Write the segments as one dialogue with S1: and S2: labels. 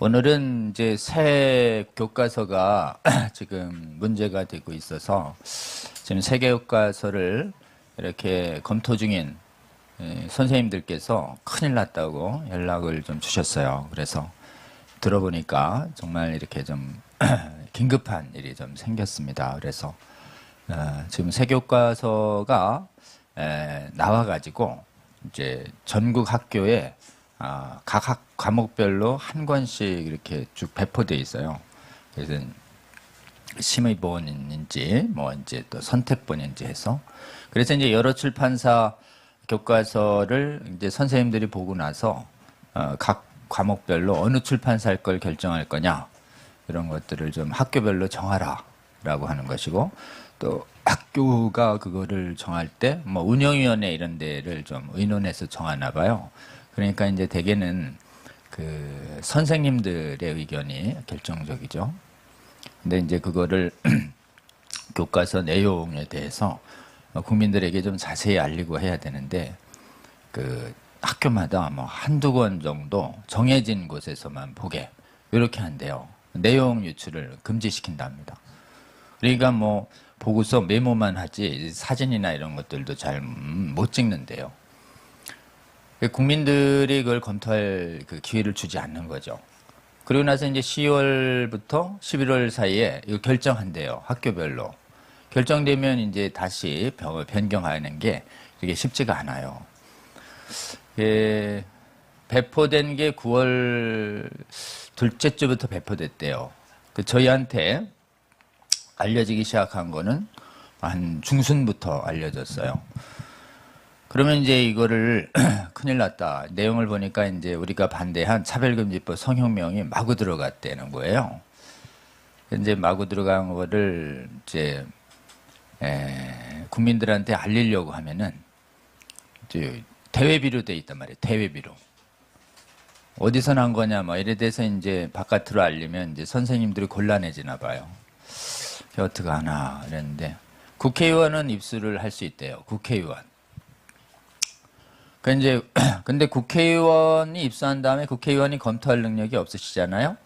S1: 오늘은 이제 새 교과서가 지금 문제가 되고 있어서 지금 새 교과서를 이렇게 검토 중인 선생님들께서 큰일 났다고 연락을 좀 주셨어요. 그래서 들어보니까 정말 이렇게 좀 긴급한 일이 좀 생겼습니다. 그래서 지금 새 교과서가 나와가지고 이제 전국 학교에 각 과목별로 한 권씩 이렇게 쭉 배포되어 있어요. 그래서 심의본인지 뭐 이제 또 선택본인지 해서 그래서 이제 여러 출판사 교과서를 이제 선생님들이 보고 나서 각 과목별로 어느 출판사일 걸 결정할 거냐 이런 것들을 좀 학교별로 정하라라고 하는 것이고 또 학교가 그거를 정할 때 뭐 운영위원회 이런 데를 좀 의논해서 정하나 봐요. 그러니까 이제 대개는 그 선생님들의 의견이 결정적이죠. 근데 이제 그거를 교과서 내용에 대해서 국민들에게 좀 자세히 알리고 해야 되는데 그 학교마다 뭐 한두 권 정도 정해진 곳에서만 보게 이렇게 한대요. 내용 유출을 금지시킨답니다. 그러니까 뭐 보고서 메모만 하지 사진이나 이런 것들도 잘 못 찍는데요. 국민들이 그걸 검토할 그 기회를 주지 않는 거죠. 그리고 나서 이제 10월부터 11월 사이에 이거 결정한대요. 학교별로. 결정되면 이제 다시 변경하는 게 이게 쉽지가 않아요. 배포된 게 9월 둘째 주부터 배포됐대요. 저희한테 알려지기 시작한 거는 한 중순부터 알려졌어요. 그러면 이제 이거를 큰일 났다. 내용을 보니까 이제 우리가 반대한 차별금지법 성형명이 마구 들어갔다는 거예요. 이제 마구 들어간 거를 이제 국민들한테 알리려고 하면은 이제 대외비로 돼 있단 말이에요. 대외비로. 어디서 난 거냐 뭐 이래 돼서 이제 바깥으로 알리면 이제 선생님들이 곤란해지나 봐요. 어떻게 하나 이랬는데 국회의원은 입수를 할 수 있대요. 국회의원. 근데 국회의원이 입수한 다음에 국회의원이 검토할 능력이 없으시잖아요.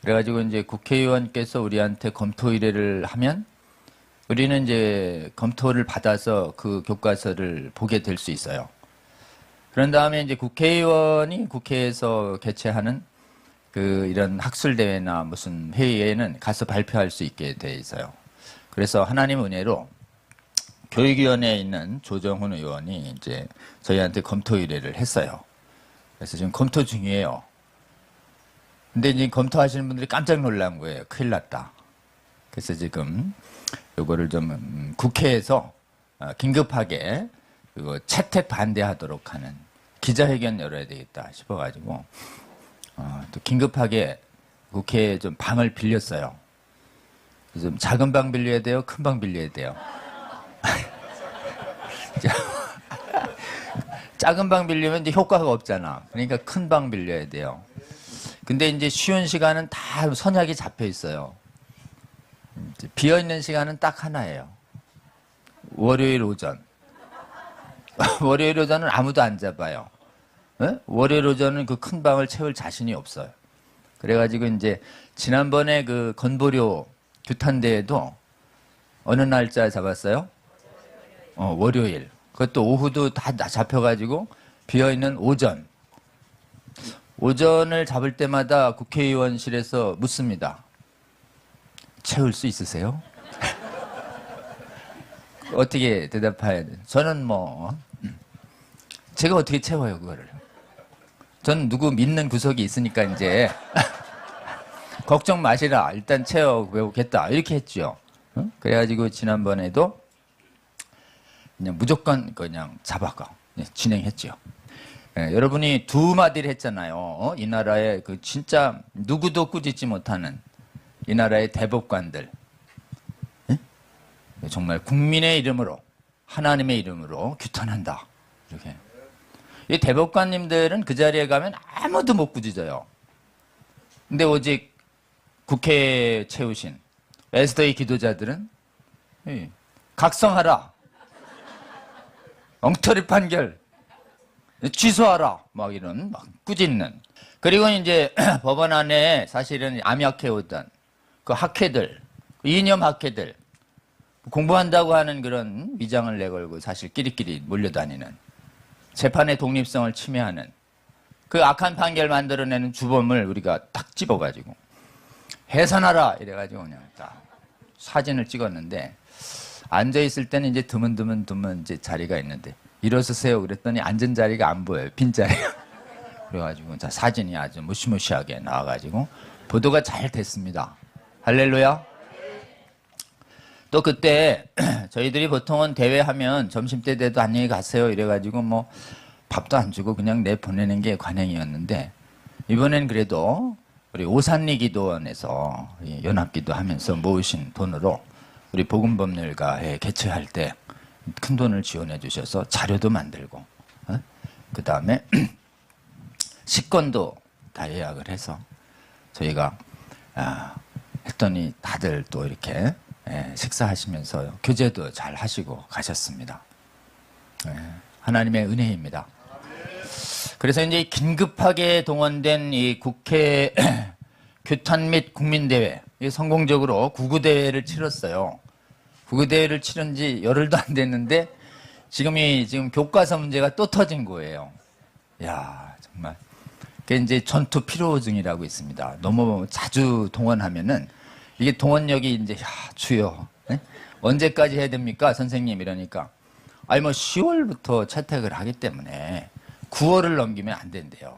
S1: 그래가지고 이제 국회의원께서 우리한테 검토 의뢰를 하면 우리는 이제 검토를 받아서 그 교과서를 보게 될 수 있어요. 그런 다음에 이제 국회의원이 국회에서 개최하는 그 이런 학술대회나 무슨 회의에는 가서 발표할 수 있게 돼 있어요. 그래서 하나님 은혜로 교육위원회에 있는 조정훈 의원이 이제 저희한테 검토 의뢰를 했어요. 그래서 지금 검토 중이에요. 근데 이제 검토하시는 분들이 깜짝 놀란 거예요. 큰일 났다. 그래서 지금 요거를 좀 국회에서 긴급하게 이거 채택 반대하도록 하는 기자회견 열어야 되겠다 싶어가지고 또 긴급하게 국회에 좀 방을 빌렸어요. 좀 작은 방 빌려야 돼요? 큰 방 빌려야 돼요? 작은 방 빌리면 이제 효과가 없잖아. 그러니까 큰 방 빌려야 돼요. 근데 이제 쉬운 시간은 다 선약이 잡혀 있어요. 비어 있는 시간은 딱 하나예요. 월요일 오전. 월요일 오전은 아무도 안 잡아요. 네? 월요일 오전은 그 큰 방을 채울 자신이 없어요. 그래가지고 이제 지난번에 그 건보료 규탄대회도 어느 날짜 잡았어요? 월요일. 그것도 오후도 다 잡혀가지고 비어있는 오전. 오전을 잡을 때마다 국회의원실에서 묻습니다. 채울 수 있으세요? 어떻게 대답해야 돼? 저는 제가 어떻게 채워요, 그거를. 전 누구 믿는 구석이 있으니까 이제 걱정 마시라. 일단 채워보겠다. 이렇게 했죠. 그래가지고 지난번에도 그냥 무조건 그냥 잡아가 진행했죠. 여러분이 두 마디를 했잖아요. 이 나라의 그 진짜 누구도 꾸짖지 못하는 이 나라의 대법관들. 정말 국민의 이름으로 하나님의 이름으로 규탄한다. 이렇게. 이 대법관님들은 그 자리에 가면 아무도 못 꾸짖어요. 근데 오직 국회에 채우신 에스더의 기도자들은 각성하라. 엉터리 판결. 취소하라 막 이런 막 꾸짖는. 그리고 이제 법원 안에 사실은 암약해 오던 그 학회들, 이념 학회들, 공부한다고 하는 그런 위장을 내걸고 사실 끼리끼리 몰려다니는, 재판의 독립성을 침해하는 그 악한 판결 만들어내는 주범을 우리가 딱 집어가지고 해산하라 이래가지고 그냥 딱 사진을 찍었는데, 앉아있을 때는 이제 드문드문 이제 자리가 있는데 일어서세요 그랬더니 앉은 자리가 안 보여요. 빈자리가. 그래가지고 자, 사진이 아주 무시무시하게 나와가지고 보도가 잘 됐습니다. 할렐루야. 또 그때 저희들이 보통은 대회하면 점심때 돼도 안녕히 가세요 이래가지고 뭐 밥도 안 주고 그냥 내보내는 게 관행이었는데, 이번엔 그래도 우리 오산리 기도원에서 연합기도 하면서 모으신 돈으로 우리 복음법률가에 개최할 때 큰 돈을 지원해 주셔서 자료도 만들고, 그 다음에 식권도 다 예약을 해서 저희가 했더니 다들 또 이렇게 식사하시면서 교제도 잘 하시고 가셨습니다. 하나님의 은혜입니다. 그래서 이제 긴급하게 동원된 이 국회 규탄 및 국민대회, 성공적으로 구구대회를 치렀어요. 구구대회를 치른 지 열흘도 안 됐는데 지금 교과서 문제가 또 터진 거예요. 야, 정말. 그게 이제 전투 피로증이라고 있습니다. 너무 자주 동원하면은 이게 동원력이 이제, 야, 주여. 네? 언제까지 해야 됩니까? 선생님 이러니까. 아니, 뭐 10월부터 채택을 하기 때문에 9월을 넘기면 안 된대요.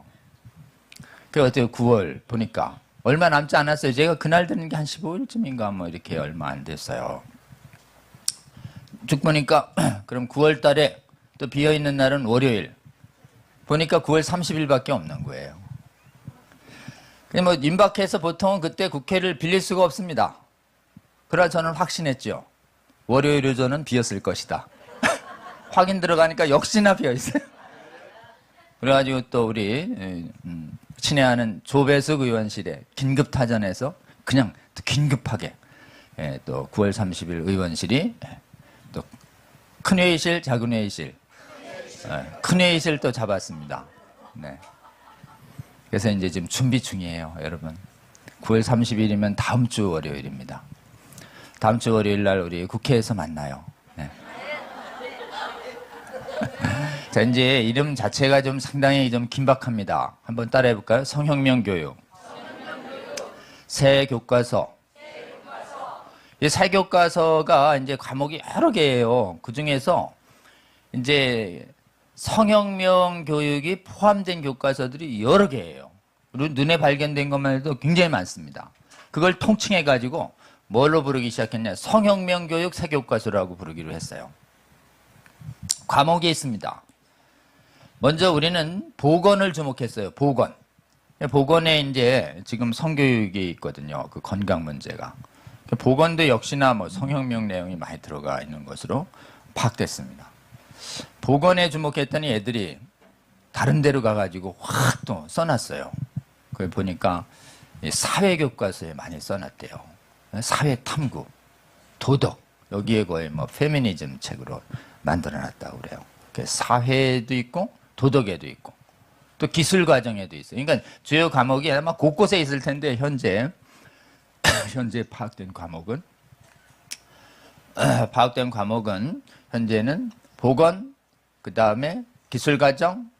S1: 그래서 어때요? 9월 보니까 얼마 남지 않았어요. 제가 그날 되는 게 한 15일쯤인가 뭐 이렇게 얼마 안 됐어요. 쭉 보니까 그럼 9월 달에 또 비어있는 날은 월요일. 보니까 9월 30일밖에 없는 거예요. 뭐 임박해서 보통은 그때 국회를 빌릴 수가 없습니다. 그러나 저는 확신했죠. 월요일 오전은 비었을 것이다. 확인 들어가니까 역시나 비어있어요. 그래가지고 또 우리 친애하는 조배숙 의원실에 긴급타전해서 그냥 또 긴급하게 또 9월 30일 의원실이 또 큰 회의실, 작은 회의실, 큰 회의실 또 잡았습니다. 네. 그래서 이제 지금 준비 중이에요, 여러분. 9월 30일이면 다음 주 월요일입니다. 다음 주 월요일 날 우리 국회에서 만나요. 네. 자, 이제 이름 자체가 좀 상당히 좀 긴박합니다. 한번 따라해 볼까요? 성혁명 교육. 새 교과서. 이 새 교과서가 이제 과목이 여러 개예요. 그 중에서 이제 성혁명 교육이 포함된 교과서들이 여러 개예요. 눈에 발견된 것만 해도 굉장히 많습니다. 그걸 통칭해 가지고 뭘로 부르기 시작했냐? 성혁명 교육 새 교과서라고 부르기로 했어요. 과목이 있습니다. 먼저 우리는 보건을 주목했어요. 보건. 보건에 이제 지금 성교육이 있거든요. 그 건강 문제가. 보건도 역시나 뭐 성혁명 내용이 많이 들어가 있는 것으로 파악됐습니다. 보건에 주목했더니 애들이 다른 데로 가가지고 확 또 써놨어요. 그걸 보니까 사회교과서에 많이 써놨대요. 사회 탐구, 도덕, 여기에 거의 뭐 페미니즘 책으로 만들어놨다고 그래요. 사회에도 있고 도덕에도 있고 또 기술 과정에도 있어요. 그러니까 주요 과목이 아마 곳곳에 있을 텐데 현재 파악된 과목은 현재는 보건, 그 다음에 기술과정,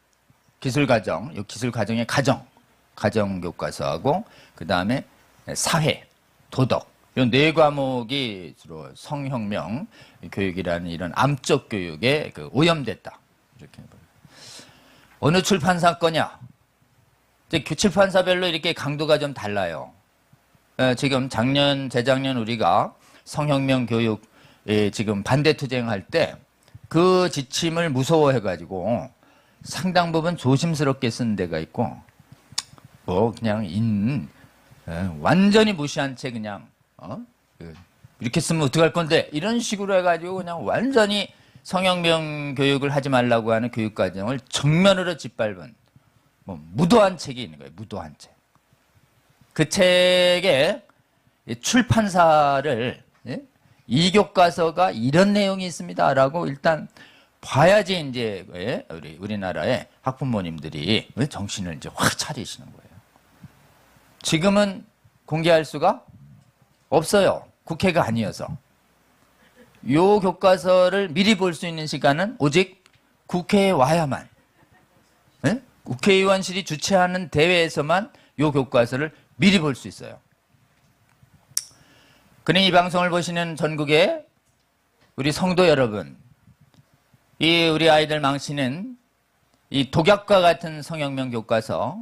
S1: 이 기술과정의 가정 교과서하고 그 다음에 사회, 도덕, 이 네 과목이 주로 성혁명 교육이라는 이런 암적 교육에 오염됐다. 이렇게 어느 출판사 거냐? 출판사별로 이렇게 강도가 좀 달라요. 지금 재작년 우리가 성혁명 교육에 지금 반대 투쟁할 때 그 지침을 무서워해가지고 상당 부분 조심스럽게 쓴 데가 있고, 뭐 그냥 완전히 무시한 채 그냥 이렇게 쓰면 어떡할 건데 이런 식으로 해가지고 그냥 완전히 성혁명 교육을 하지 말라고 하는 교육과정을 정면으로 짓밟은 뭐 무도한 책이 있는 거예요. 무도한 책. 그 책에 출판사를 이 교과서가 이런 내용이 있습니다라고 일단 봐야지 이제 우리나라의 학부모님들이 정신을 이제 확 차리시는 거예요. 지금은 공개할 수가 없어요. 국회가 아니어서. 요 교과서를 미리 볼 수 있는 시간은 오직 국회에 와야만, 국회의원실이 주최하는 대회에서만 요 교과서를 미리 볼 수 있어요. 그러니 이 방송을 보시는 전국의 우리 성도 여러분, 이 우리 아이들 망치는 이 독약과 같은 성혁명 교과서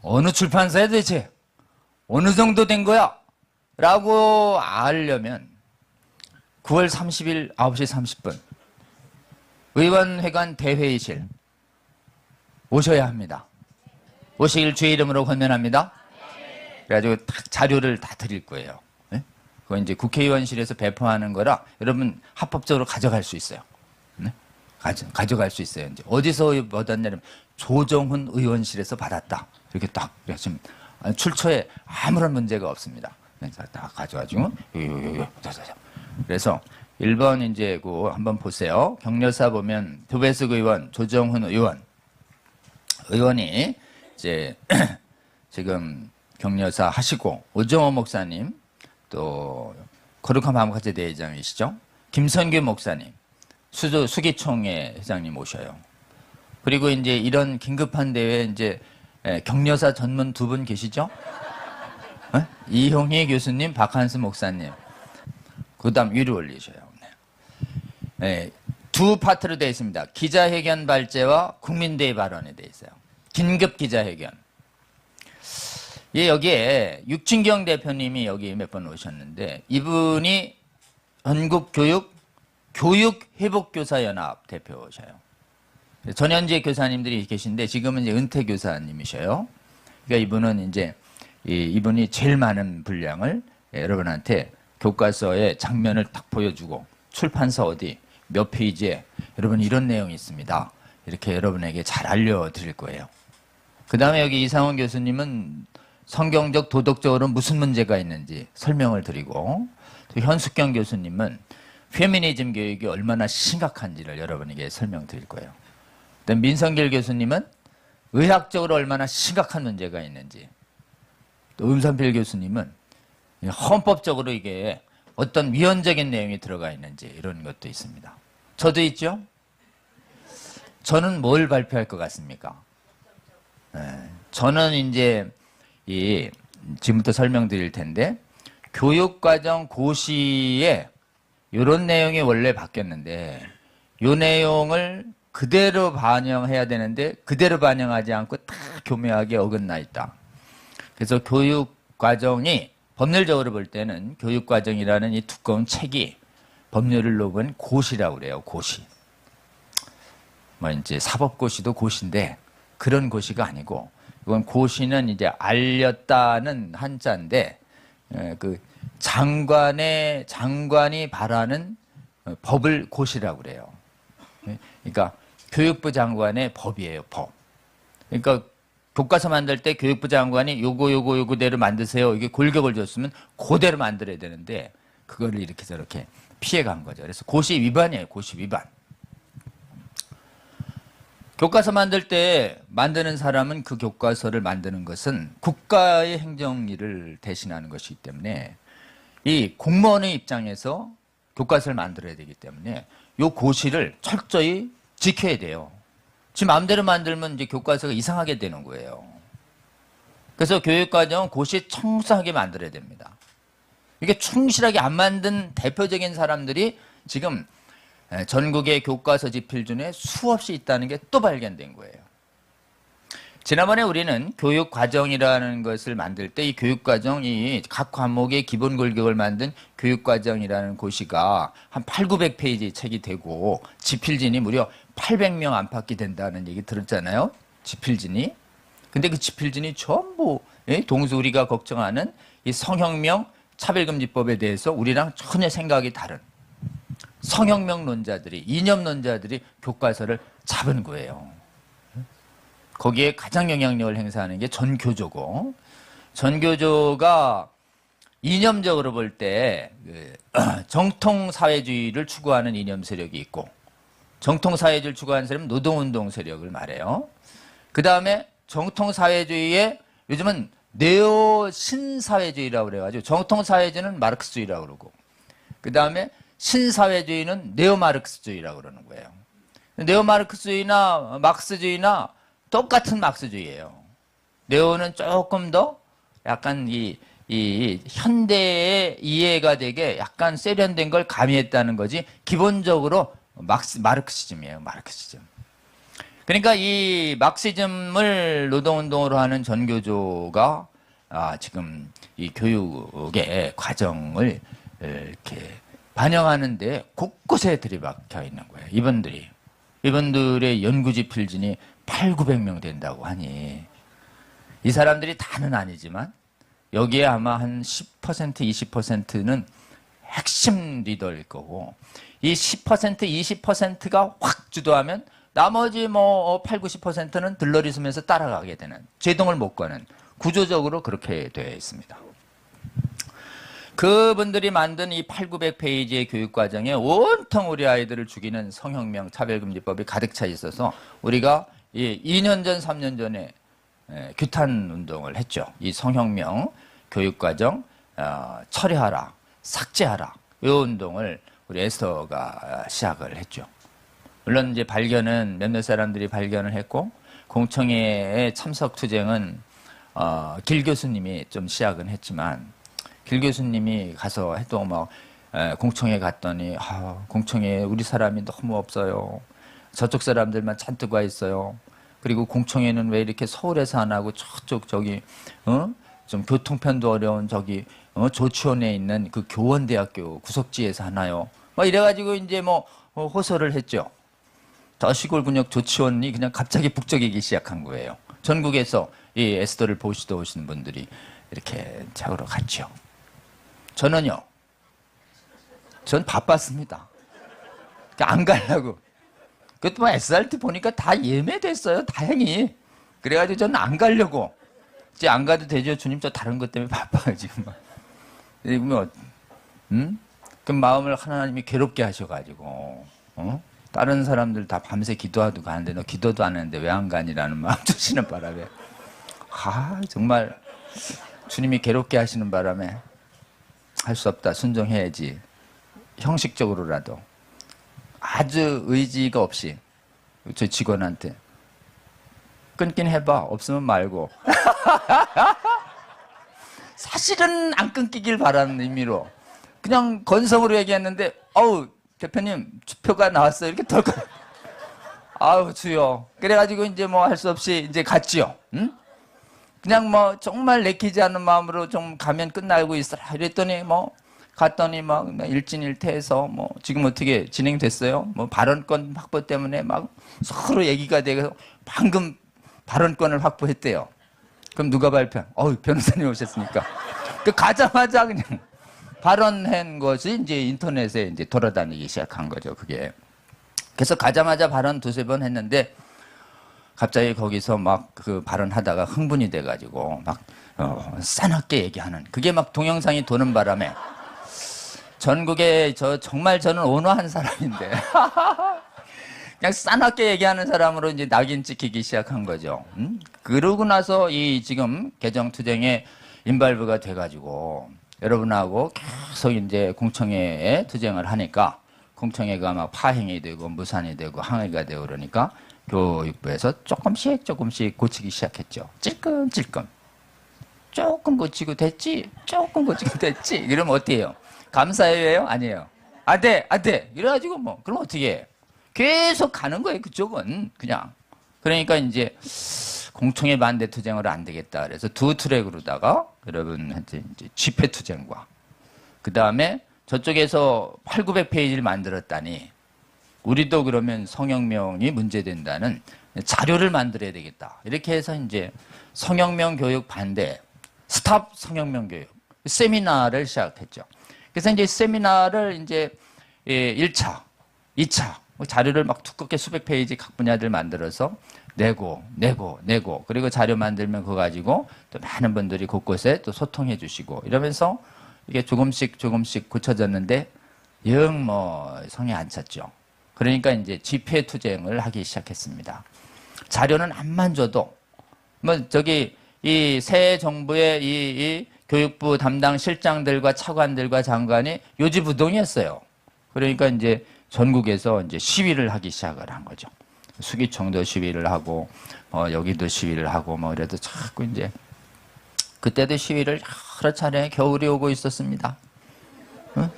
S1: 어느 출판사에 도대체 어느 정도 된 거야? 라고 알려면 9월 30일 9시 30분 의원회관 대회의실 오셔야 합니다. 오시길 주의 이름으로 권면합니다. 그래가지고 자료를 다 드릴 거예요. 네? 그거 이제 국회의원실에서 배포하는 거라 여러분 합법적으로 가져갈 수 있어요. 네? 가져갈 수 있어요. 이제 어디서 받았냐면 조정훈 의원실에서 받았다. 이렇게 딱 지금 출처에 아무런 문제가 없습니다. 다 가져가지고 그래서 1번 이제 그 한번 보세요. 격려사 보면 도배숙 의원, 조정훈 의원이 이제 지금 격려사 하시고 오정호 목사님 또 거룩한 마음가제 대회장이시죠. 김선규 목사님, 수기총회 회장님 오셔요. 그리고 이제 이런 긴급한 대회에 이제 격려사 전문 두 분 계시죠? 이형희 교수님, 박한수 목사님. 그 다음 위로 올리셔요. 네. 두 파트로 되어 있습니다. 기자회견 발제와 국민대회 발언에 되어 있어요. 긴급 기자회견. 예, 여기에 육진경 대표님이 여기 몇 번 오셨는데 이분이 전국교육회복교사연합 대표셔요. 전현직 교사님들이 계신데 지금은 이제 은퇴 교사님이셔요. 그러니까 이분은 이제 이분이 제일 많은 분량을 여러분한테 교과서의 장면을 딱 보여주고 출판사 어디 몇 페이지에 여러분 이런 내용이 있습니다. 이렇게 여러분에게 잘 알려드릴 거예요. 그 다음에 여기 이상원 교수님은 성경적 도덕적으로 무슨 문제가 있는지 설명을 드리고 또 현숙경 교수님은 페미니즘 교육이 얼마나 심각한지를 여러분에게 설명드릴 거예요. 또 민성길 교수님은 의학적으로 얼마나 심각한 문제가 있는지 또 음산필 교수님은 헌법적으로 이게 어떤 위헌적인 내용이 들어가 있는지 이런 것도 있습니다. 저도 있죠? 저는 뭘 발표할 것 같습니까? 저는 이제 지금부터 설명드릴 텐데 교육과정 고시에 이런 내용이 원래 바뀌었는데 이 내용을 그대로 반영해야 되는데 그대로 반영하지 않고 다 교묘하게 어긋나 있다. 그래서 교육과정이 법률적으로 볼 때는 교육과정이라는 이 두꺼운 책이 법률을 놓은 고시라고 그래요. 고시. 뭐 이제 사법고시도 고시인데 그런 고시가 아니고 이건 고시는 이제 알렸다는 한자인데 그 장관이 바라는 법을 고시라고 그래요. 그러니까 교육부 장관의 법이에요. 법. 그러니까 교과서 만들 때 교육부 장관이 요거대로 만드세요. 이게 골격을 줬으면 그대로 만들어야 되는데 그거를 이렇게 저렇게 피해간 거죠. 그래서 고시 위반이에요. 고시 위반. 교과서 만들 때 만드는 사람은 그 교과서를 만드는 것은 국가의 행정일을 대신하는 것이기 때문에 이 공무원의 입장에서 교과서를 만들어야 되기 때문에 이 고시를 철저히 지켜야 돼요. 지 마음대로 만들면 이제 교과서가 이상하게 되는 거예요. 그래서 교육과정은 고시 청소하게 만들어야 됩니다. 이게 충실하게 안 만든 대표적인 사람들이 지금 전국의 교과서 집필 중에 수없이 있다는 게 또 발견된 거예요. 지난번에 우리는 교육과정이라는 것을 만들 때 이 교육과정이 각 과목의 기본 골격을 만든 교육과정이라는 고시가 한 8,900페이지 책이 되고 집필진이 무려 800명 안팎이 된다는 얘기 들었잖아요. 집필진이. 근데 그 집필진이 전부 동수 우리가 걱정하는 이 성혁명 차별금지법에 대해서 우리랑 전혀 생각이 다른 성혁명론자들이 이념론자들이 교과서를 잡은 거예요. 거기에 가장 영향력을 행사하는 게 전교조고 전교조가 이념적으로 볼 때 정통사회주의를 추구하는 이념 세력이 있고 정통사회주의를 추구하는 세력은 노동운동 세력을 말해요. 그 다음에 정통사회주의에 요즘은 네오 신사회주의라고 그래가지고 정통사회주의는 마르크스주의라고 그러고 그 다음에 신사회주의는 네오마르크스주의라고 그러는 거예요. 네오마르크스주의나 막스주의나 똑같은 막스주의예요. 네오는 조금 더 약간 이 현대의 이해가 되게 약간 세련된 걸 가미했다는 거지 기본적으로 마르크시즘이에요. 마르크시즘. 그러니까 이 막시즘을 노동운동으로 하는 전교조가 지금 이 교육의 과정을 이렇게 반영하는데 곳곳에 들이박혀 있는 거예요. 이분들의 연구지 필진이 800~900명 된다고 하니 이 사람들이 다는 아니지만 여기에 아마 한 10%, 20%는 핵심 리더일 거고 이 10%, 20%가 확 주도하면 나머지 뭐 8, 90%는 들러리 서면서 따라가게 되는 제동을 못 거는 구조적으로 그렇게 되어 있습니다. 그분들이 만든 이 800~900페이지의 교육과정에 온통 우리 아이들을 죽이는 성혁명 차별금지법이 가득 차 있어서 우리가 2년 전, 3년 전에 규탄 운동을 했죠. 이 성혁명 교육과정 철회하라, 삭제하라 이 운동을 우리 에스더가 시작을 했죠. 물론 이제 발견은 몇몇 사람들이 발견을 했고 공청회의 참석 투쟁은 길 교수님이 좀 시작은 했지만 길 교수님이 가서 해도 막 공청회 갔더니 공청회에 우리 사람이 너무 없어요. 저쪽 사람들만 잔뜩 와 있어요. 그리고 공청회는 왜 이렇게 서울에서 안 하고 저쪽 저기 좀 교통편도 어려운 저기 조치원에 있는 그 교원대학교 구석지에서 하나요? 막 이래가지고 이제 뭐 호소를 했죠. 저 시골 군역 조치원이 그냥 갑자기 북적이기 시작한 거예요. 전국에서 이 에스더를 보시러 오시는 분들이 이렇게 자으러 갔죠. 저는요. 전 바빴습니다. 안 가려고. 그것도 뭐 SRT 보니까 다 예매됐어요. 다행히. 그래가지고 저는 안 가려고. 이제 안 가도 되죠. 주님 저 다른 것 때문에 바빠요 지금. 그 마음을 하나님이 괴롭게 하셔가지고 다른 사람들 다 밤새 기도하고 가는데 너 기도도 안 했는데 왜 안 가니라는 마음 주시는 바람에 정말 주님이 괴롭게 하시는 바람에 할 수 없다. 순종해야지. 형식적으로라도 아주 의지가 없이 저 직원한테 끊긴 해봐. 없으면 말고. 사실은 안 끊기길 바라는 의미로 그냥 건성으로 얘기했는데 대표님 주표가 나왔어요. 이렇게 덜컥 주여. 그래가지고 이제 뭐 할 수 없이 이제 갔지요. 응? 그냥 뭐 정말 내키지 않는 마음으로 좀 가면 끝나고 있어라. 이랬더니 뭐 갔더니 막 일진일퇴해서 뭐 지금 어떻게 진행됐어요? 뭐 발언권 확보 때문에 막 서로 얘기가 되고 방금 발언권을 확보했대요. 그럼 누가 발표? 변호사님 오셨으니까. 그 가자마자 그냥 발언한 것이 이제 인터넷에 이제 돌아다니기 시작한 거죠, 그게. 그래서 가자마자 발언 2~3번 했는데 갑자기 거기서 막 그 발언하다가 흥분이 돼가지고 막 싸납게 얘기하는 그게 막 동영상이 도는 바람에 전국에 정말 저는 온화한 사람인데 그냥 싸납게 얘기하는 사람으로 이제 낙인 찍히기 시작한 거죠. 그러고 나서 이 지금 개정투쟁에 인발부가 돼가지고 여러분하고 계속 이제 공청회에 투쟁을 하니까 공청회가 막 파행이 되고 무산이 되고 항의가 되고 그러니까 교육부에서 조금씩 고치기 시작했죠. 찔끔찔끔. 조금 고치고 됐지? 조금 고치고 됐지? 이러면 어때요? 감사해요? 아니에요? 안 돼. 이래가지고 뭐, 그럼 어떻게 해? 계속 가는 거예요, 그쪽은. 그냥. 그러니까 이제 공청회 반대 투쟁으로 안 되겠다. 그래서 2트랙으로다가 여러분한테 이제 집회 투쟁과 그 다음에 저쪽에서 800~900페이지를 만들었다니 우리도 그러면 성혁명이 문제된다는 자료를 만들어야 되겠다. 이렇게 해서 이제 성혁명 교육 반대, 스탑 성혁명 교육 세미나를 시작했죠. 그래서 이제 세미나를 이제 1차, 2차 자료를 막 두껍게 수백 페이지 각 분야들 만들어서 내고 그리고 자료 만들면 그거 가지고 또 많은 분들이 곳곳에 또 소통해 주시고 이러면서 이게 조금씩 고쳐졌는데 영 뭐 성에 안 찼죠. 그러니까 이제 집회 투쟁을 하기 시작했습니다. 자료는 안만 줘도 뭐 저기 이 새 정부의 이 교육부 담당 실장들과 차관들과 장관이 요지부동이었어요. 그러니까 이제 전국에서 이제 시위를 하기 시작을 한 거죠. 수기청도 시위를 하고 여기도 시위를 하고 뭐 이래도 자꾸 이제 그때도 시위를 여러 차례 겨울이 오고 있었습니다. 응?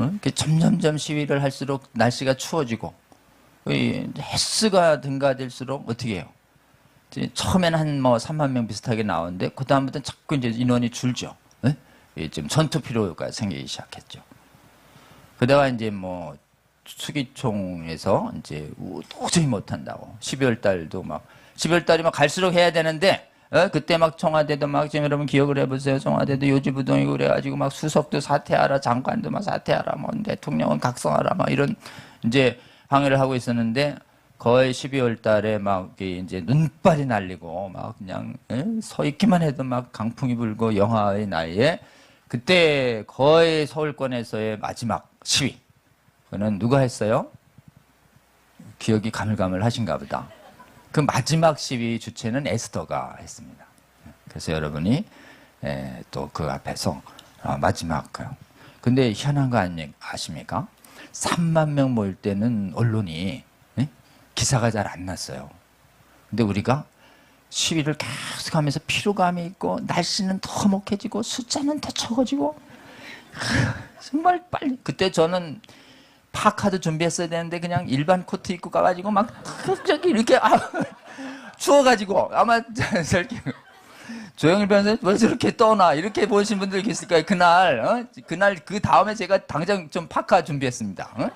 S1: 응? 점점점 시위를 할수록 날씨가 추워지고 헬스가 등가될수록 어떻게 해요? 처음에는 한 뭐 3만 명 비슷하게 나오는데 그 다음부터는 자꾸 이제 인원이 줄죠. 네? 지금 전투 필요가 생기기 시작했죠. 그다가 이제 뭐 수기총에서 이제 도저히 못한다고 12월 달도 막 12월 달이 막 갈수록 해야 되는데 그때 막 청와대도 막 지금 여러분 기억을 해보세요. 청와대도 요지부동이고 그래가지고 막 수석도 사퇴하라, 장관도 막 사퇴하라, 뭐 대통령은 각성하라, 막 이런 이제 항의를 하고 있었는데. 거의 12월 달에 막 이제 눈발이 날리고 막 그냥 서 있기만 해도 막 강풍이 불고 영하의 나이에 그때 거의 서울권에서의 마지막 시위. 그는 누가 했어요? 기억이 가물가물하신가 보다. 그 마지막 시위 주체는 에스더가 했습니다. 그래서 여러분이 또 그 앞에서 마지막 근데 희한한 거 아십니까? 3만 명 모일 때는 언론이 기사가 잘 안 났어요. 근데 우리가 시위를 계속하면서 피로감이 있고 날씨는 더 먹해지고 숫자는 더 적어지고 정말 빨리 그때 저는 파카도 준비했어야 되는데 그냥 일반 코트 입고 가가지고 막 저기 이렇게 추워가지고 아마 저렇게 조영일 변호사님 왜 저렇게 떠나 이렇게 보신 분들 계실 거예요. 그날 그 다음에 제가 당장 좀 파카 준비했습니다.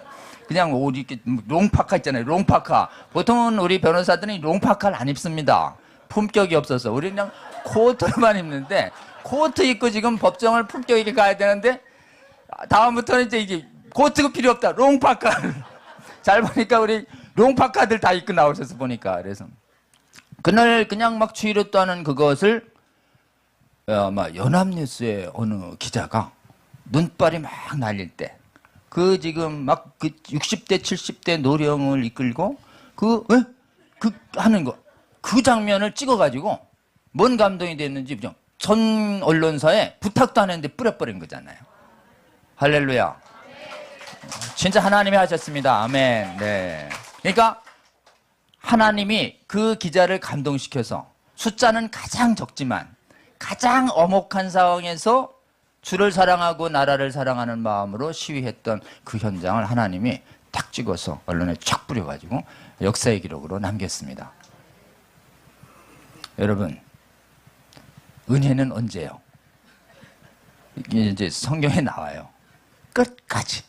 S1: 그냥 옷 이렇게 롱파카 있잖아요. 롱파카. 보통은 우리 변호사들은 롱파카를 안 입습니다. 품격이 없어서. 우리 그냥 코트만 입는데 코트 입고 지금 법정을 품격 있게 가야 되는데 다음부터는 이제 이게 코트가 필요 없다. 롱파카. 잘 보니까 우리 롱파카들 다 입고 나오셔서 보니까 그래서 그날 그냥 막 추위를 떠는 그것을 아마 연합뉴스의 어느 기자가 눈발이 막 날릴 때 그 지금 막 그 60대 70대 노령을 이끌고 그 하는 거 그 장면을 찍어가지고 뭔 감동이 됐는지 그냥 전 언론사에 부탁도 안 했는데 뿌려버린 거잖아요. 할렐루야. 진짜 하나님이 하셨습니다. 아멘. 네. 그러니까 하나님이 그 기자를 감동시켜서 숫자는 가장 적지만 가장 엄혹한 상황에서 주를 사랑하고 나라를 사랑하는 마음으로 시위했던 그 현장을 하나님이 딱 찍어서 언론에 쫙 뿌려가지고 역사의 기록으로 남겼습니다. 여러분, 은혜는 언제요? 이게 이제 성경에 나와요. 끝까지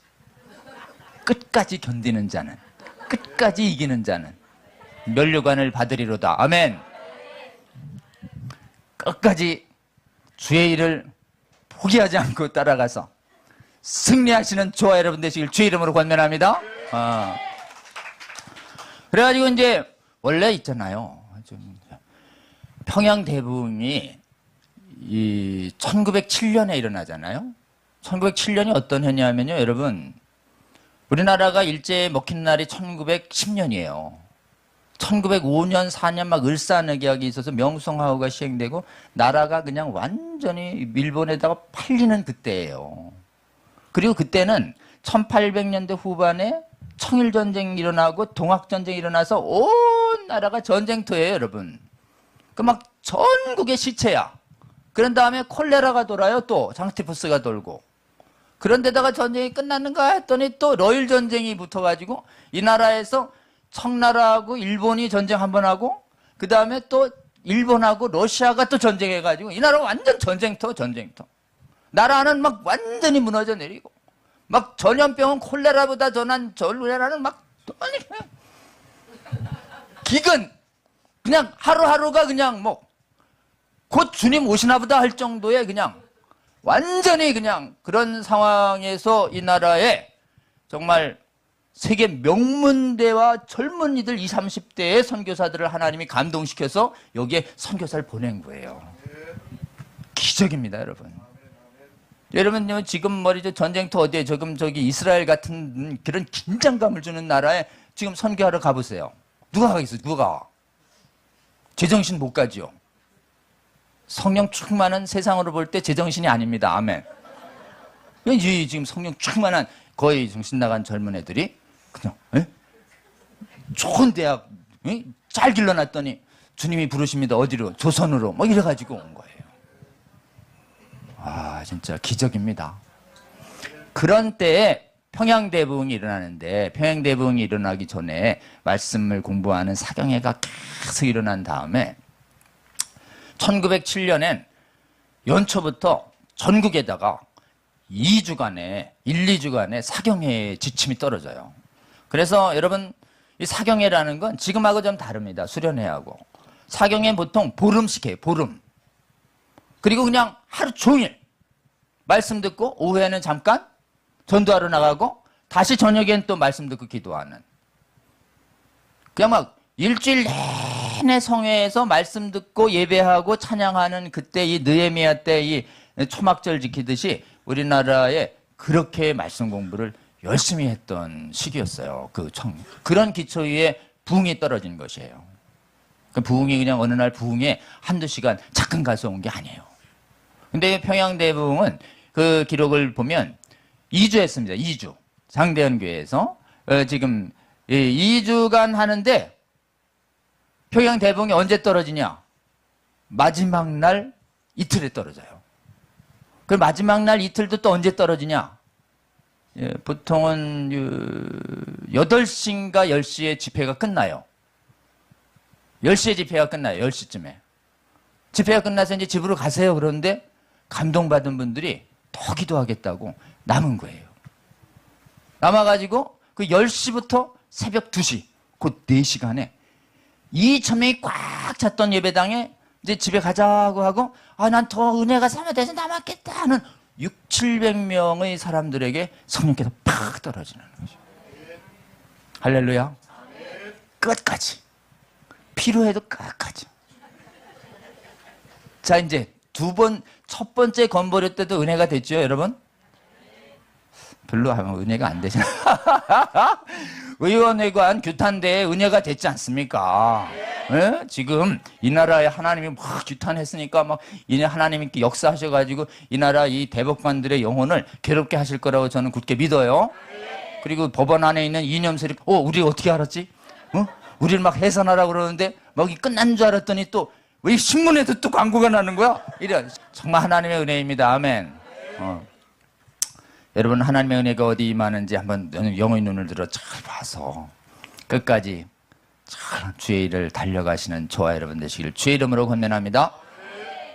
S1: 견디는 자는, 끝까지 이기는 자는 면류관을 받으리로다. 아멘. 끝까지 주의 일을 포기하지 않고 따라가서 승리하시는 저와 여러분 되시길 주의 이름으로 권면합니다. 그래가지고 이제 원래 있잖아요. 평양 대붕이 이 1907년에 일어나잖아요. 1907년이 어떤 해냐면요, 여러분. 우리나라가 일제에 먹힌 날이 1910년이에요. 1905년, 4년 막 을사늑약이 있어서 명성황후가 시행되고 나라가 그냥 완전히 일본에다가 팔리는 그때예요. 그리고 그때는 1800년대 후반에 청일전쟁이 일어나고 동학전쟁이 일어나서 온 나라가 전쟁터예요, 여러분. 그 막 전국의 시체야. 그런 다음에 콜레라가 돌아요, 또 장티푸스가 돌고. 그런데다가 전쟁이 끝났는가 했더니 또 러일 전쟁이 붙어가지고 이 나라에서 청나라하고 일본이 전쟁 한번 하고 그 다음에 또 일본하고 러시아가 또 전쟁해가지고 이 나라가 완전 전쟁터. 나라는 막 완전히 무너져 내리고 막 전염병은 콜레라보다 전한 전우라는 막 기근 그냥 하루하루가 그냥 뭐 곧 주님 오시나 보다 할 정도의 그냥 완전히 그냥 그런 상황에서 이 나라에 정말 세계 명문대와 젊은이들 20, 30대의 선교사들을 하나님이 감동시켜서 여기에 선교사를 보낸 거예요. 기적입니다, 여러분. 여러분 지금 말이죠 전쟁터 어디에 지금 저기 이스라엘 같은 그런 긴장감을 주는 나라에 지금 선교하러 가보세요. 누가 가겠어요? 누가? 제정신 못 가지요. 성령 충만한 세상으로 볼 때 제정신이 아닙니다. 아멘. 이 지금 성령 충만한 거의 정신 나간 젊은 애들이 그냥 좋은 대학 잘 길러놨더니 주님이 부르십니다. 어디로? 조선으로. 뭐 이래가지고 온 거예요. 아 진짜 기적입니다. 그런 때에 평양대부흥이 일어나는데 평양대부흥이 일어나기 전에 말씀을 공부하는 사경회가 계속 일어난 다음에 1907년엔 연초부터 전국에다가 2주간에 1, 2주간에 사경회의 지침이 떨어져요. 그래서 여러분 이 사경회라는 건 지금하고 좀 다릅니다. 수련회하고. 사경회는 보통 보름씩 해요. 보름. 그리고 그냥 하루 종일 말씀 듣고 오후에는 잠깐 전도하러 나가고 다시 저녁엔 또 말씀 듣고 기도하는. 그냥 막 일주일 내내 성회에서 말씀 듣고 예배하고 찬양하는 그때 이 느헤미야 때 이 초막절 지키듯이 우리나라에 그렇게 말씀 공부를 열심히 했던 시기였어요. 그런 기초 위에 부흥이 떨어진 것이에요. 그 부흥이 그냥 어느 날 부흥에 한두 시간 잠깐 가서 온 게 아니에요. 근데 평양대부흥은 그 기록을 보면 2주 했습니다. 2주. 장대현교회에서 지금 2주간 하는데 평양대부흥이 언제 떨어지냐? 마지막 날 이틀에 떨어져요. 그 마지막 날 이틀도 또 언제 떨어지냐? 보통은 8시인가 10시에 집회가 끝나요. 10시에 집회가 끝나요. 10시쯤에. 집회가 끝나서 이제 집으로 가세요. 그런데 감동받은 분들이 더 기도하겠다고 남은 거예요. 남아가지고 그 10시부터 새벽 2시, 그 4시간에 2,000명이 꽉 찼던 예배당에 이제 집에 가자고 하고 난 더 은혜가 사모돼서 남았겠다 하는 600~700명의 사람들에게 성령께서 팍 떨어지는 거죠. 할렐루야. 끝까지. 필요해도 끝까지. 자, 이제 첫 번째 건보료 때도 은혜가 됐죠, 여러분? 별로 은혜가 안 되잖아. 의원회관 규탄대에 은혜가 됐지 않습니까? 예? 지금 이 나라에 하나님이 막 규탄했으니까 막 하나님이 역사하셔가지고 이 나라 이 대법관들의 영혼을 괴롭게 하실 거라고 저는 굳게 믿어요. 그리고 법원 안에 있는 이념세력, 우리 어떻게 알았지? 우리를 막 해산하라고 그러는데 막 끝난 줄 알았더니 또 왜 신문에도 또 광고가 나는 거야? 이래. 정말 하나님의 은혜입니다. 아멘. 여러분 하나님의 은혜가 어디 임하는지 한번 영의 눈을 들어 잘 봐서 끝까지 잘 주의 일을 달려가시는 저와 여러분 되시길 주의 이름으로 권면합니다.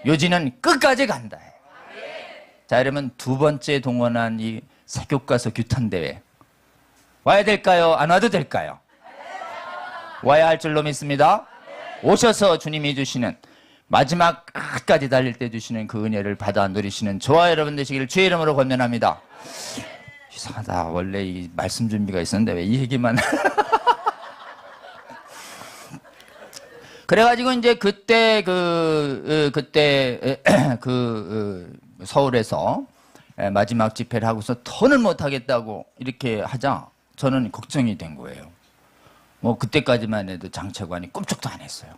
S1: 요지는 끝까지 간다. 자, 여러분 두 번째 동원한 이 세교과서 규탄대회 와야 될까요? 안 와도 될까요? 와야 할 줄로 믿습니다. 오셔서 주님이 주시는 마지막 끝까지 달릴 때 주시는 그 은혜를 받아 누리시는 저와 여러분 되시길 주의 이름으로 권면합니다. 이상하다. 원래 이 말씀 준비가 있었는데 왜 이 얘기만. 그래가지고 이제 그때 서울에서 마지막 집회를 하고서 더는 못하겠다고 이렇게 하자 저는 걱정이 된 거예요. 뭐 그때까지만 해도 장차관이 꿈쩍도 안 했어요.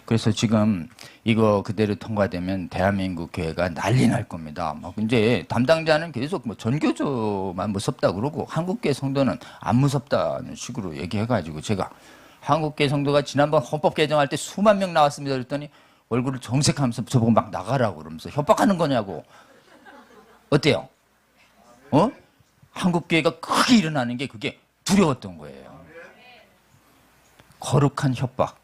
S1: 그래서 지금 이거 그대로 통과되면 대한민국 교회가 난리 날 겁니다. 막 이제 담당자는 계속 뭐 전교조만 무섭다 그러고 한국교회 성도는 안 무섭다는 식으로 얘기해가지고 제가 한국교회 성도가 지난번 헌법 개정할 때 수만 명 나왔습니다 그랬더니 얼굴을 정색하면서 저보고 막 나가라고 그러면서 협박하는 거냐고. 어때요? 한국교회가 크게 일어나는 게 그게 두려웠던 거예요. 거룩한 협박.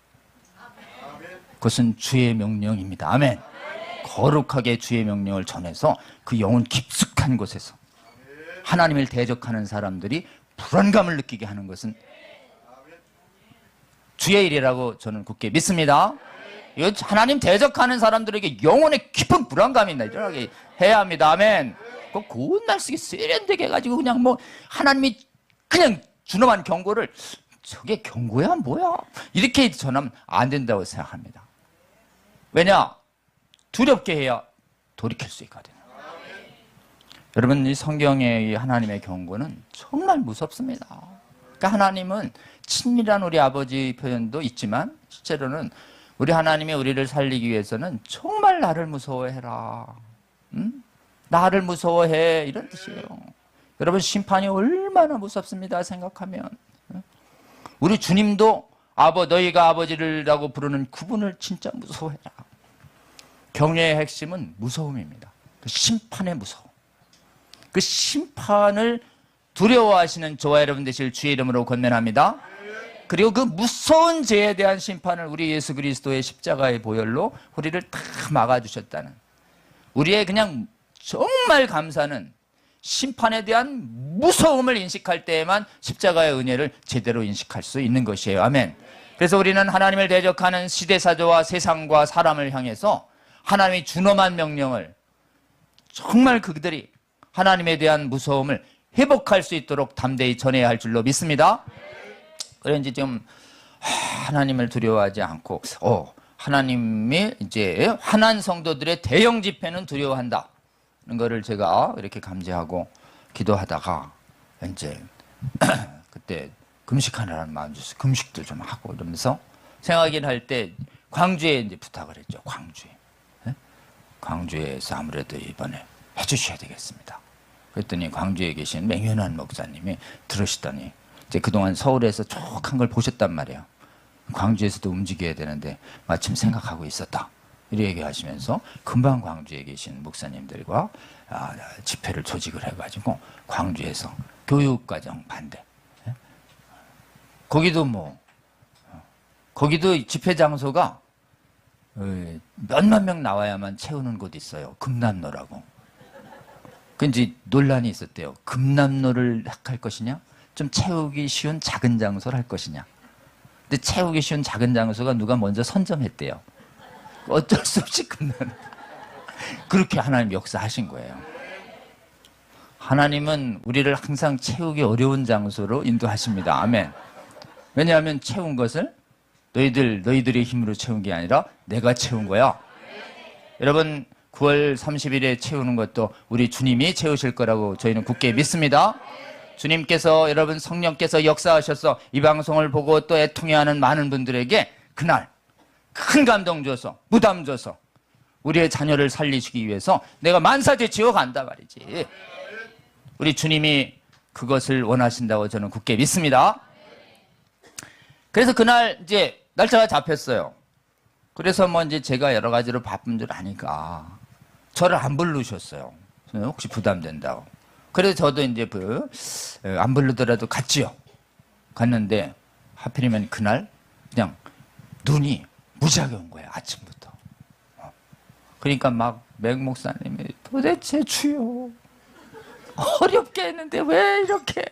S1: 그것은 주의 명령입니다. 아멘. 거룩하게 주의 명령을 전해서 그 영혼 깊숙한 곳에서 하나님을 대적하는 사람들이 불안감을 느끼게 하는 것은 주의 일이라고 저는 굳게 믿습니다. 이거 하나님 대적하는 사람들에게 영혼의 깊은 불안감이 일어나게 해야 합니다. 아멘. 그 고운 날 쓰기 세련되게 해가지고 그냥 뭐 하나님이 그냥 준엄한 경고를 저게 경고야 뭐야 이렇게 저는 안 된다고 생각합니다. 왜냐? 두렵게 해야 돌이킬 수 있거든요. 여러분, 이 성경의 이 하나님의 경고는 정말 무섭습니다. 그러니까 하나님은 친밀한 우리 아버지 표현도 있지만 실제로는 우리 하나님이 우리를 살리기 위해서는 정말 나를 무서워해라. 나를 무서워해. 이런 뜻이에요. 여러분, 심판이 얼마나 무섭습니다. 생각하면. 우리 주님도 너희가 아버지라고 부르는 그분을 진짜 무서워해라. 경외의 핵심은 무서움입니다. 그 심판의 무서움. 그 심판을 두려워하시는 저와 여러분 되실 주의 이름으로 권면합니다. 그리고 그 무서운 죄에 대한 심판을 우리 예수 그리스도의 십자가의 보혈로 우리를 다 막아주셨다는, 우리의 그냥 정말 감사는 심판에 대한 무서움을 인식할 때에만 십자가의 은혜를 제대로 인식할 수 있는 것이에요. 아멘. 그래서 우리는 하나님을 대적하는 시대사조와 세상과 사람을 향해서 하나님이 준엄한 명령을 정말 그들이 하나님에 대한 무서움을 회복할 수 있도록 담대히 전해야 할 줄로 믿습니다. 그런지 좀 하나님을 두려워하지 않고 하나님이 이제 화난 성도들의 대형 집회는 두려워한다. 그런 거를 제가 이렇게 감지하고 기도하다가 이제 그때 금식하라는 마음 주셔서 금식도 좀 하고 이러면서 생각을 할 때 광주에 이제 부탁을 했죠. 광주에서 아무래도 이번에 해주셔야 되겠습니다. 그랬더니 광주에 계신 맹현환 목사님이 들으시더니 이제 그동안 서울에서 쭉 한 걸 보셨단 말이에요. 광주에서도 움직여야 되는데 마침 생각하고 있었다. 이렇게 얘기하시면서 금방 광주에 계신 목사님들과 집회를 조직을 해가지고 광주에서 교육과정 반대. 거기도 집회 장소가 몇만 명 나와야만 채우는 곳 있어요. 금남로라고. 그 이제 논란이 있었대요. 금남로를 할 것이냐? 좀 채우기 쉬운 작은 장소를 할 것이냐? 근데 채우기 쉬운 작은 장소가 누가 먼저 선점했대요. 어쩔 수 없이 금남로. 그렇게 하나님 역사하신 거예요. 하나님은 우리를 항상 채우기 어려운 장소로 인도하십니다. 아멘. 왜냐하면 채운 것을 너희들의 힘으로 채운 게 아니라 내가 채운 거야. 여러분, 9월 30일에 채우는 것도 우리 주님이 채우실 거라고 저희는 굳게 믿습니다. 주님께서, 여러분 성령께서 역사하셔서 이 방송을 보고 또 애통해하는 많은 분들에게 그날 큰 감동 줘서, 부담 줘서 우리의 자녀를 살리시기 위해서 내가 만사제 지어간다 말이지. 우리 주님이 그것을 원하신다고 저는 굳게 믿습니다. 그래서 그날 이제 날짜가 잡혔어요. 그래서 이제 제가 여러 가지로 바쁜 줄 아니까 저를 안 부르셨어요. 혹시 부담된다고. 그래서 저도 이제 안 부르더라도 갔지요. 갔는데 하필이면 그날 그냥 눈이 무지하게 온 거예요. 아침부터. 그러니까 막 맹 목사님이 도대체 주여 어렵게 했는데 왜 이렇게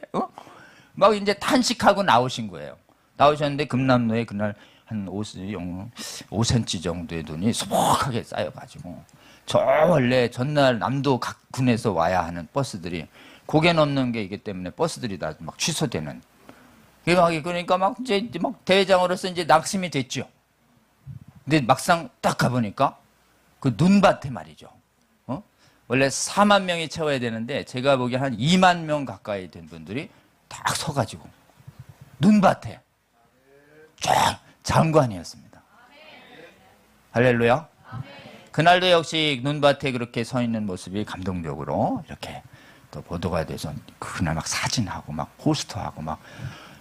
S1: 막 이제 탄식하고 나오신 거예요. 나오셨는데 금남로에 그날 한 5cm 정도의 눈이 소복하게 쌓여가지고 원래 전날 남도 각 군에서 와야 하는 버스들이 고개 넘는 게 있기 때문에 버스들이 다 막 취소되는. 그러니까 막 이제 막 대회장으로서 이제 낙심이 됐죠. 근데 막상 딱 가보니까 그 눈밭에 말이죠. 원래 4만 명이 채워야 되는데 제가 보기엔 한 2만 명 가까이 된 분들이 딱 서가지고 눈밭에 쫙 장관이었습니다. 할렐루야. 그날도 역시 눈밭에 그렇게 서 있는 모습이 감동적으로 이렇게 또 보도가 돼서 그날 막 사진하고 막 포스터하고 막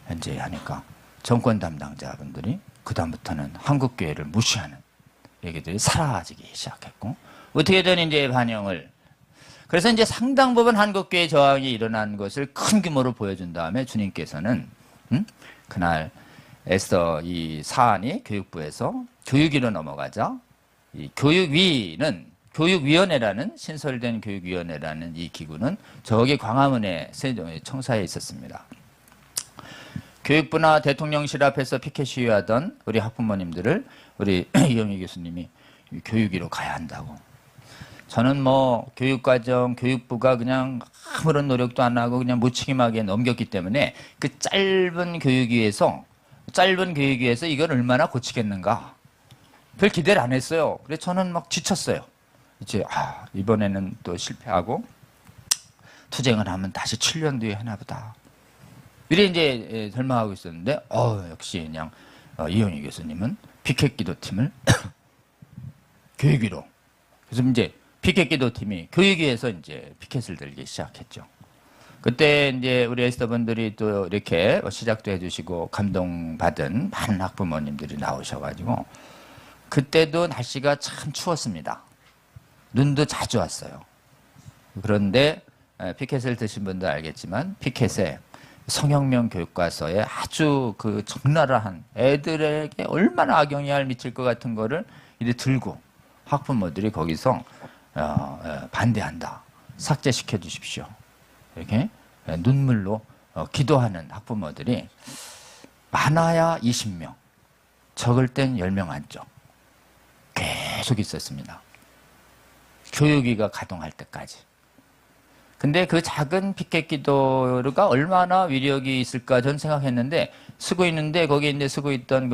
S1: 현재 하니까 정권 담당자분들이 그다음부터는 한국교회를 무시하는 얘기들이 사라지기 시작했고 어떻게든 이제 반영을. 그래서 이제 상당 부분 한국교회 저항이 일어난 것을 큰 규모로 보여준 다음에 주님께서는 그날 애써 이 사안이 교육부에서 교육위로 넘어가자 이 교육위원회라는 신설된 교육위원회라는 이 기구는 저기 광화문에 청사에 있었습니다. 교육부나 대통령실 앞에서 피켓 시위하던 우리 학부모님들을 우리 이영희 교수님이 교육위로 가야 한다고. 저는 교육과정, 교육부가 그냥 아무런 노력도 안 하고 그냥 무책임하게 넘겼기 때문에 그 짧은 교육위에서 이걸 얼마나 고치겠는가. 별 기대를 안 했어요. 그래서 저는 막 지쳤어요. 이제, 이번에는 또 실패하고. 투쟁을 하면 다시 7년 뒤에 하나 보다. 이래 이제 설명하고 있었는데, 역시 그냥 이용희 교수님은 피켓 기도팀을 교육위로. 그래서 이제 피켓 기도팀이 교육위에서 이제 피켓을 들기 시작했죠. 그때 이제 우리 에스더분들이 또 이렇게 시작도 해주시고 감동받은 많은 학부모님들이 나오셔가지고 그때도 날씨가 참 추웠습니다. 눈도 자주 왔어요. 그런데 피켓을 드신 분도 알겠지만 피켓에 성혁명 교육과서에 아주 그 적나라한 애들에게 얼마나 악영향을 미칠 것 같은 거를 이렇게 들고 학부모들이 거기서 반대한다. 삭제시켜 주십시오. 이렇게 눈물로 기도하는 학부모들이 많아야 20명, 적을 땐 10명 안쪽 계속 있었습니다. 교육위가 가동할 때까지. 근데 그 작은 피켓 기도가 얼마나 위력이 있을까 전 생각했는데 쓰고 있는데 거기에 이제 쓰고 있던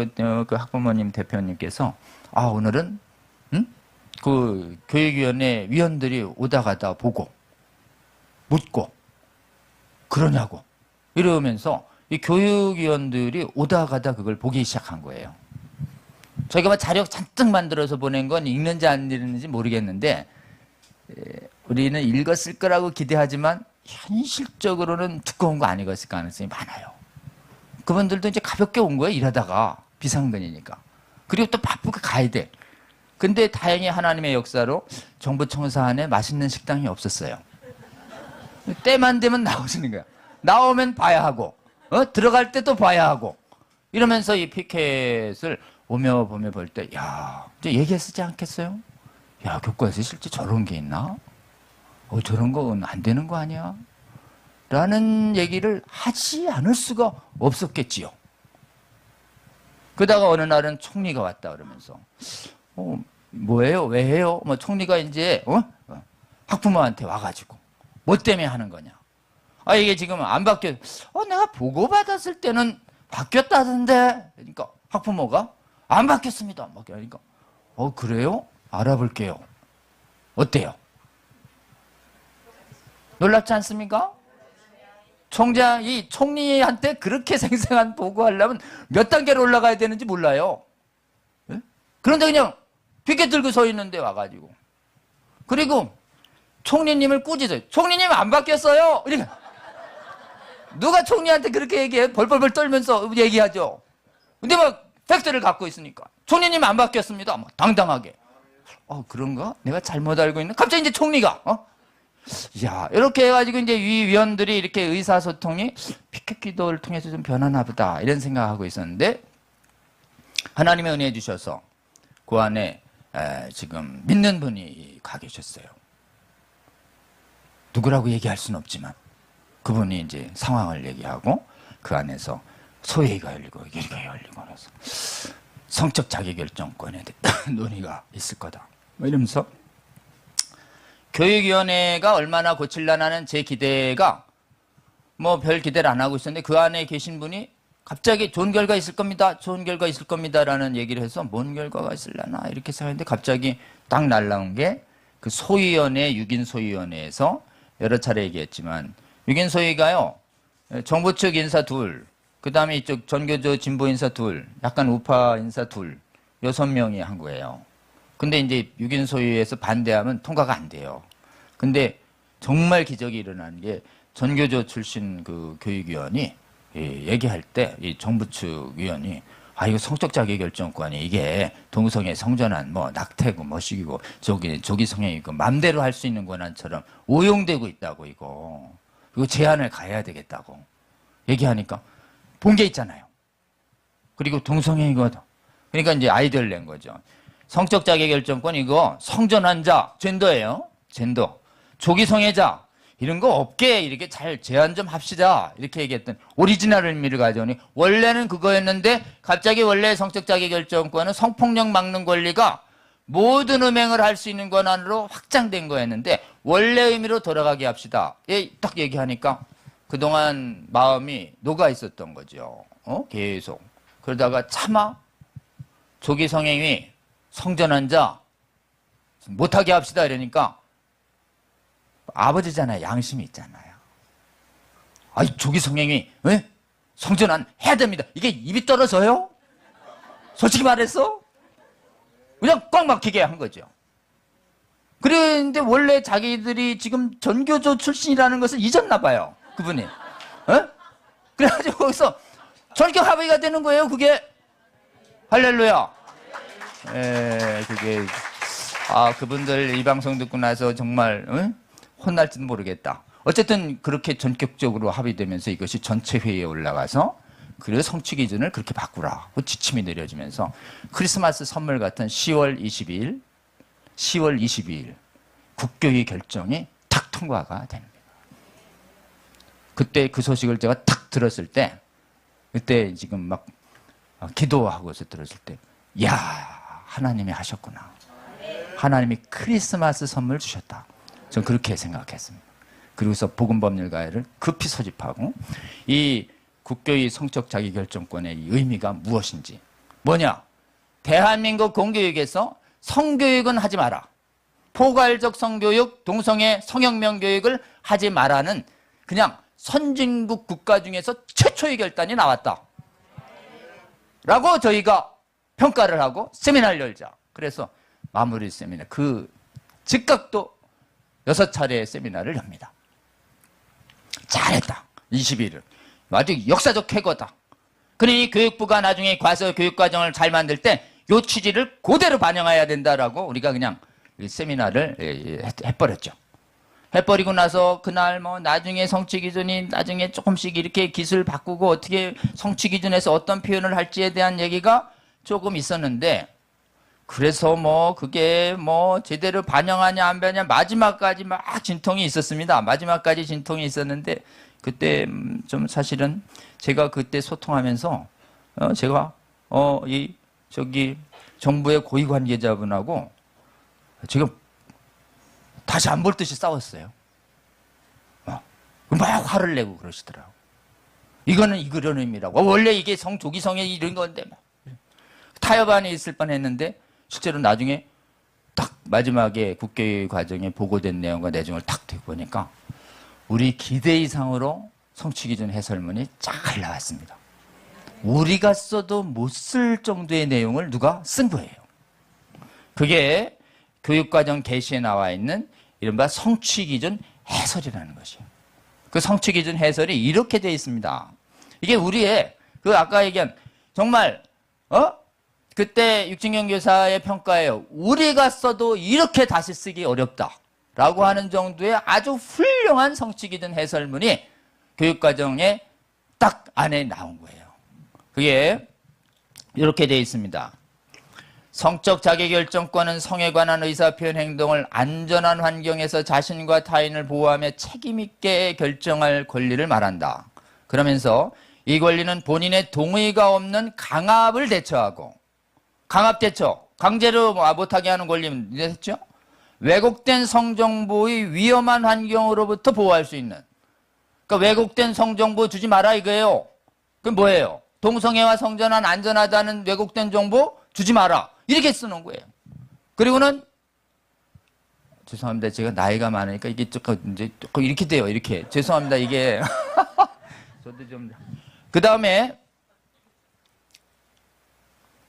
S1: 그 학부모님 대표님께서 오늘은 그 교육위원회 위원들이 오다 가다 보고 묻고 그러냐고 이러면서 이 교육위원들이 오다 가다 그걸 보기 시작한 거예요. 저희가 뭐 자료 잔뜩 만들어서 보낸 건 읽는지 안 읽는지 모르겠는데 우리는 읽었을 거라고 기대하지만 현실적으로는 두꺼운 거 안 읽었을 가능성이 많아요. 그분들도 이제 가볍게 온 거예요. 일하다가 비상근이니까. 그리고 또 바쁘게 가야 돼. 근데 다행히 하나님의 역사로 정부 청사 안에 맛있는 식당이 없었어요. 때만 되면 나오시는 거야. 나오면 봐야 하고 들어갈 때 또 봐야 하고 이러면서 이 피켓을 오며 보며 볼 때 이제 얘기했지 않겠어요? 교과서에 실제 저런 게 있나? 저런 건 안 되는 거 아니야? 라는 얘기를 하지 않을 수가 없었겠지요. 그러다가 어느 날은 총리가 왔다 그러면서 뭐예요? 왜 해요? 총리가 이제 학부모한테 와가지고 뭐 때문에 하는 거냐? 이게 지금 안 바뀌어. 내가 보고받았을 때는 바뀌었다던데. 그러니까 학부모가 안 바뀌었습니다. 막 그러니까 그래요? 알아볼게요. 어때요? 놀랍지 않습니까? 총장이 총리한테 그렇게 생생한 보고하려면 몇 단계로 올라가야 되는지 몰라요. 네? 그런데 그냥 피켓 들고 서 있는데 와가지고 그리고 총리님을 꾸짖어요. 총리님 안 바뀌었어요. 이렇게. 누가 총리한테 그렇게 얘기해? 벌벌벌 떨면서 얘기하죠. 근데 막 팩트를 갖고 있으니까 총리님 안 바뀌었습니다. 당당하게. 그런가? 내가 잘못 알고 있나? 갑자기 이제 총리가 이렇게 해가지고 이제 위원들이 이렇게 의사소통이 피켓 기도를 통해서 좀 변하나 보다 이런 생각하고 있었는데 하나님의 은혜 주셔서 그 안에 지금 믿는 분이 가 계셨어요. 누구라고 얘기할 수는 없지만 그분이 이제 상황을 얘기하고 그 안에서 소회의가 열리고 예리가 열리고 그래서 성적 자기결정권에 대한 논의가 있을 거다. 이러면서 교육위원회가 얼마나 고칠라나는 제 기대가 별 기대를 안 하고 있었는데 그 안에 계신 분이 갑자기 좋은 결과 있을 겁니다. 좋은 결과 있을 겁니다라는 얘기를 해서 뭔 결과가 있을라나 이렇게 생각했는데 갑자기 딱 날라온 게 그 소위원회 6인 소위원회에서 여러 차례 얘기했지만 6인 소위가요. 정부 측 인사 둘, 그 다음에 이쪽 전교조 진보 인사 둘, 약간 우파 인사 둘, 6명이 한 거예요. 근데 이제 6인 소위에서 반대하면 통과가 안 돼요. 근데 정말 기적이 일어난 게 전교조 출신 그 교육위원이 얘기할 때 이 정부 측 위원이 이거 성적 자기결정권이 이게 동성애 성전환 낙태고 뭐시기고 조기 성행이고 맘대로 할 수 있는 권한처럼 오용되고 있다고 이거 제한을 가해야 되겠다고 얘기하니까 본 게 있잖아요. 그리고 동성애이거든. 그러니까 이제 아이디어를 낸 거죠. 성적 자기결정권 이거 성전환자 젠더예요. 젠더. 조기 성애자 이런 거 없게 이렇게 잘 제한 좀 합시다. 이렇게 얘기했던 오리지널 의미를 가져오니 원래는 그거였는데 갑자기 원래 성적 자기결정권은 성폭력 막는 권리가 모든 음행을 할 수 있는 권한으로 확장된 거였는데 원래 의미로 돌아가게 합시다. 딱 얘기하니까 그동안 마음이 녹아 있었던 거죠. 계속. 그러다가 차마 조기 성행위 성전환자 못하게 합시다 이러니까 아버지잖아요. 양심이 있잖아요. 아이, 조기 성행위, 왜? 성전환 해야 됩니다. 이게 입이 떨어져요? 솔직히 말해서? 그냥 꽉 막히게 한 거죠. 그런데 원래 자기들이 지금 전교조 출신이라는 것을 잊었나 봐요. 그분이. 그래가지고 거기서 전격 합의가 되는 거예요. 그게. 할렐루야. 그게 그분들 이 방송 듣고 나서 정말 혼날지도 모르겠다. 어쨌든 그렇게 전격적으로 합의되면서 이것이 전체 회의에 올라가서 그래서 성취 기준을 그렇게 바꾸라고 지침이 내려지면서 크리스마스 선물 같은 10월 22일 국교의 결정이 탁 통과가 됩니다. 그때 그 소식을 제가 탁 들었을 때 그때 지금 막 기도하고서 들었을 때 야, 하나님이 하셨구나. 하나님이 크리스마스 선물 주셨다. 저는 그렇게 생각했습니다. 그리고서 복음법률가를 급히 소집하고 이 국교의 성적 자기결정권의 이 의미가 무엇인지. 뭐냐? 대한민국 공교육에서 성교육은 하지 마라. 포괄적 성교육, 동성애 성혁명 교육을 하지 마라는 그냥 선진국 국가 중에서 최초의 결단이 나왔다. 라고 저희가 평가를 하고 세미나를 열자. 그래서 마무리 세미나, 그 즉각도 6차례의 세미나를 엽니다. 잘했다. 21일. 아주 역사적 쾌거다. 그러니 교육부가 나중에 과서 교육과정을 잘 만들 때 이 취지를 그대로 반영해야 된다라고 우리가 그냥 세미나를 해버렸죠. 해버리고 나서 그날 뭐 나중에 성취 기준이 나중에 조금씩 이렇게 기술 바꾸고 어떻게 성취 기준에서 어떤 표현을 할지에 대한 얘기가 조금 있었는데 그래서 뭐 그게 뭐 제대로 반영하냐 안 반영하냐 마지막까지 막 진통이 있었습니다. 마지막까지 진통이 있었는데 그때 좀 사실은 제가 그때 소통하면서 제가 저기 정부의 고위 관계자분하고 지금 다시 안 볼 듯이 싸웠어요. 막 화를 내고 그러시더라고. 이거는 이런 의미라고. 원래 이게 조기성애 이런 건데 막 타협안이 있을 뻔했는데 실제로 나중에 딱 마지막에 국교의 과정에 보고된 내용과 내용을 딱 듣고 보니까 우리 기대 이상으로 성취기준 해설문이 잘 나왔습니다. 우리가 써도 못 쓸 정도의 내용을 누가 쓴 거예요. 그게 교육과정 개시에 나와 있는 이른바 성취기준 해설이라는 것이에요. 그 성취기준 해설이 이렇게 되어 있습니다. 이게 우리의 그 아까 얘기한 정말 그때 육진경 교사의 평가예요. 우리가 써도 이렇게 다시 쓰기 어렵다라고 하는 정도의 아주 훌륭한 성취기준 해설문이 교육과정에 딱 안에 나온 거예요. 그게 이렇게 되어 있습니다. 성적 자기결정권은 성에 관한 의사표현 행동을 안전한 환경에서 자신과 타인을 보호하며 책임있게 결정할 권리를 말한다. 그러면서 이 권리는 본인의 동의가 없는 강압을 대처하고 강압 대처, 강제로 못하게 하는 권리는 됐죠? 왜곡된 성정보의 위험한 환경으로부터 보호할 수 있는. 그러니까 왜곡된 성정보 주지 마라 이거예요. 그럼 뭐예요? 동성애와 성전환 안전하다는 왜곡된 정보 주지 마라. 이렇게 쓰는 거예요. 그리고는 죄송합니다. 제가 나이가 많으니까 이게 조금 이렇게 돼요. 이렇게. 죄송합니다. 이게 저도 좀. 그 다음에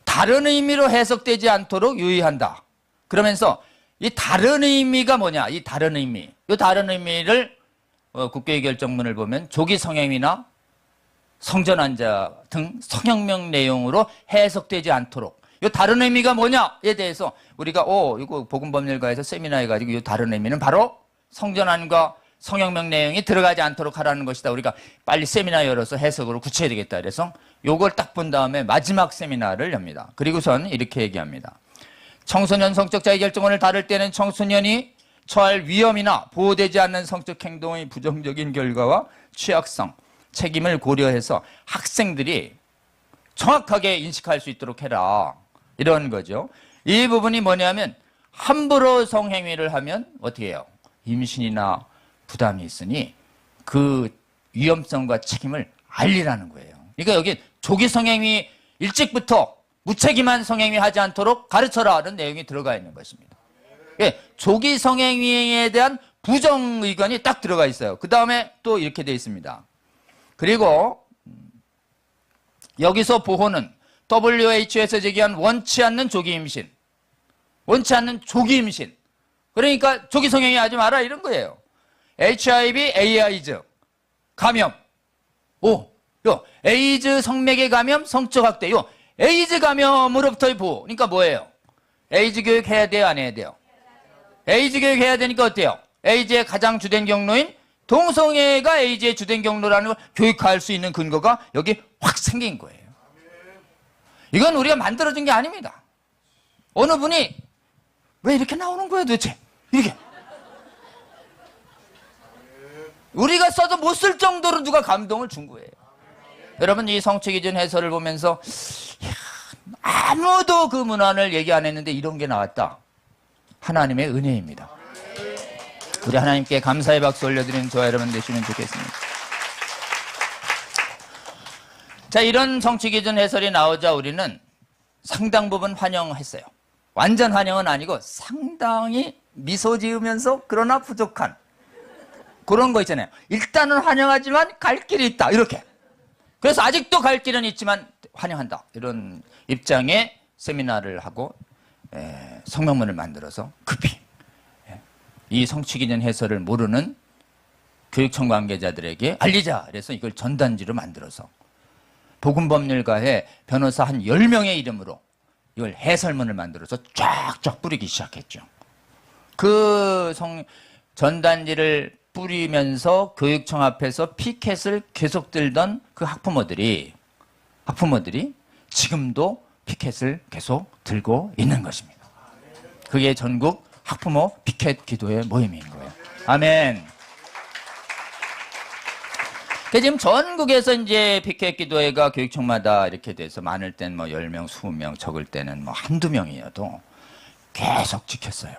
S1: 다른 의미로 해석되지 않도록 유의한다. 그러면서 이 다른 의미가 뭐냐? 이 다른 의미. 이 다른 의미를 국교의 결정문을 보면 조기 성행위나 성전환자 등 성혁명 내용으로 해석되지 않도록. 이 다른 의미가 뭐냐에 대해서 우리가 이거 복음법률가에서 세미나 해가지고 이 다른 의미는 바로 성전환과 성혁명 내용이 들어가지 않도록 하라는 것이다. 우리가 빨리 세미나 열어서 해석으로 굳혀야 되겠다. 그래서 요걸 딱 본 다음에 마지막 세미나를 엽니다. 그리고선 이렇게 얘기합니다. 청소년 성적 자기결정권을 다룰 때는 청소년이 처할 위험이나 보호되지 않는 성적 행동의 부정적인 결과와 취약성, 책임을 고려해서 학생들이 정확하게 인식할 수 있도록 해라. 이런 거죠. 이 부분이 뭐냐면 함부로 성행위를 하면 어떻게 해요? 임신이나 부담이 있으니 그 위험성과 책임을 알리라는 거예요. 그러니까 여기 조기 성행위 일찍부터 무책임한 성행위 하지 않도록 가르쳐라는 내용이 들어가 있는 것입니다. 조기 성행위에 대한 부정 의견이 딱 들어가 있어요. 그 다음에 또 이렇게 되어 있습니다. 그리고 여기서 보호는 WHO에서 제기한 원치 않는 조기 임신, 원치 않는 조기 임신. 그러니까 조기 성행위 하지 마라 이런 거예요. HIV, 에이즈, 감염. 에이즈 성매개 감염, 성적 학대. 에이즈 감염으로부터의 보호. 그러니까 뭐예요? 에이즈 교육 해야 돼요, 안 해야 돼요? 에이즈 교육 해야 되니까 어때요? 에이즈의 가장 주된 경로인 동성애가 에이즈의 주된 경로라는 걸 교육할 수 있는 근거가 여기 확 생긴 거예요. 이건 우리가 만들어준 게 아닙니다. 어느 분이 왜 이렇게 나오는 거야 도대체? 이렇게. 우리가 써도 못 쓸 정도로 누가 감동을 준 거예요. 여러분 이 성취기준 해설을 보면서 아무도 그 문안을 얘기 안 했는데 이런 게 나왔다. 하나님의 은혜입니다. 우리 하나님께 감사의 박수 올려드리는 저와 여러분 되시면 좋겠습니다. 자, 이런 성취기준 해설이 나오자 우리는 상당 부분 환영했어요. 완전 환영은 아니고 상당히 미소 지으면서 그러나 부족한 그런 거 있잖아요. 일단은 환영하지만 갈 길이 있다 이렇게. 그래서 아직도 갈 길은 있지만 환영한다 이런 입장의 세미나를 하고 성명문을 만들어서 급히 이 성취기준 해설을 모르는 교육청 관계자들에게 알리자. 그래서 이걸 전단지로 만들어서 복음법률가의 변호사 한 10명의 이름으로 이걸 해설문을 만들어서 쫙쫙 뿌리기 시작했죠. 그 전단지를 뿌리면서 교육청 앞에서 피켓을 계속 들던 그 학부모들이 지금도 피켓을 계속 들고 있는 것입니다. 그게 전국 학부모 피켓 기도회 모임인 거예요. 아멘. 지금 전국에서 이제 피켓 기도회가 교육청마다 이렇게 돼서 많을 땐 뭐 10명, 20명, 적을 때는 뭐 한두 명이어도 계속 지켰어요.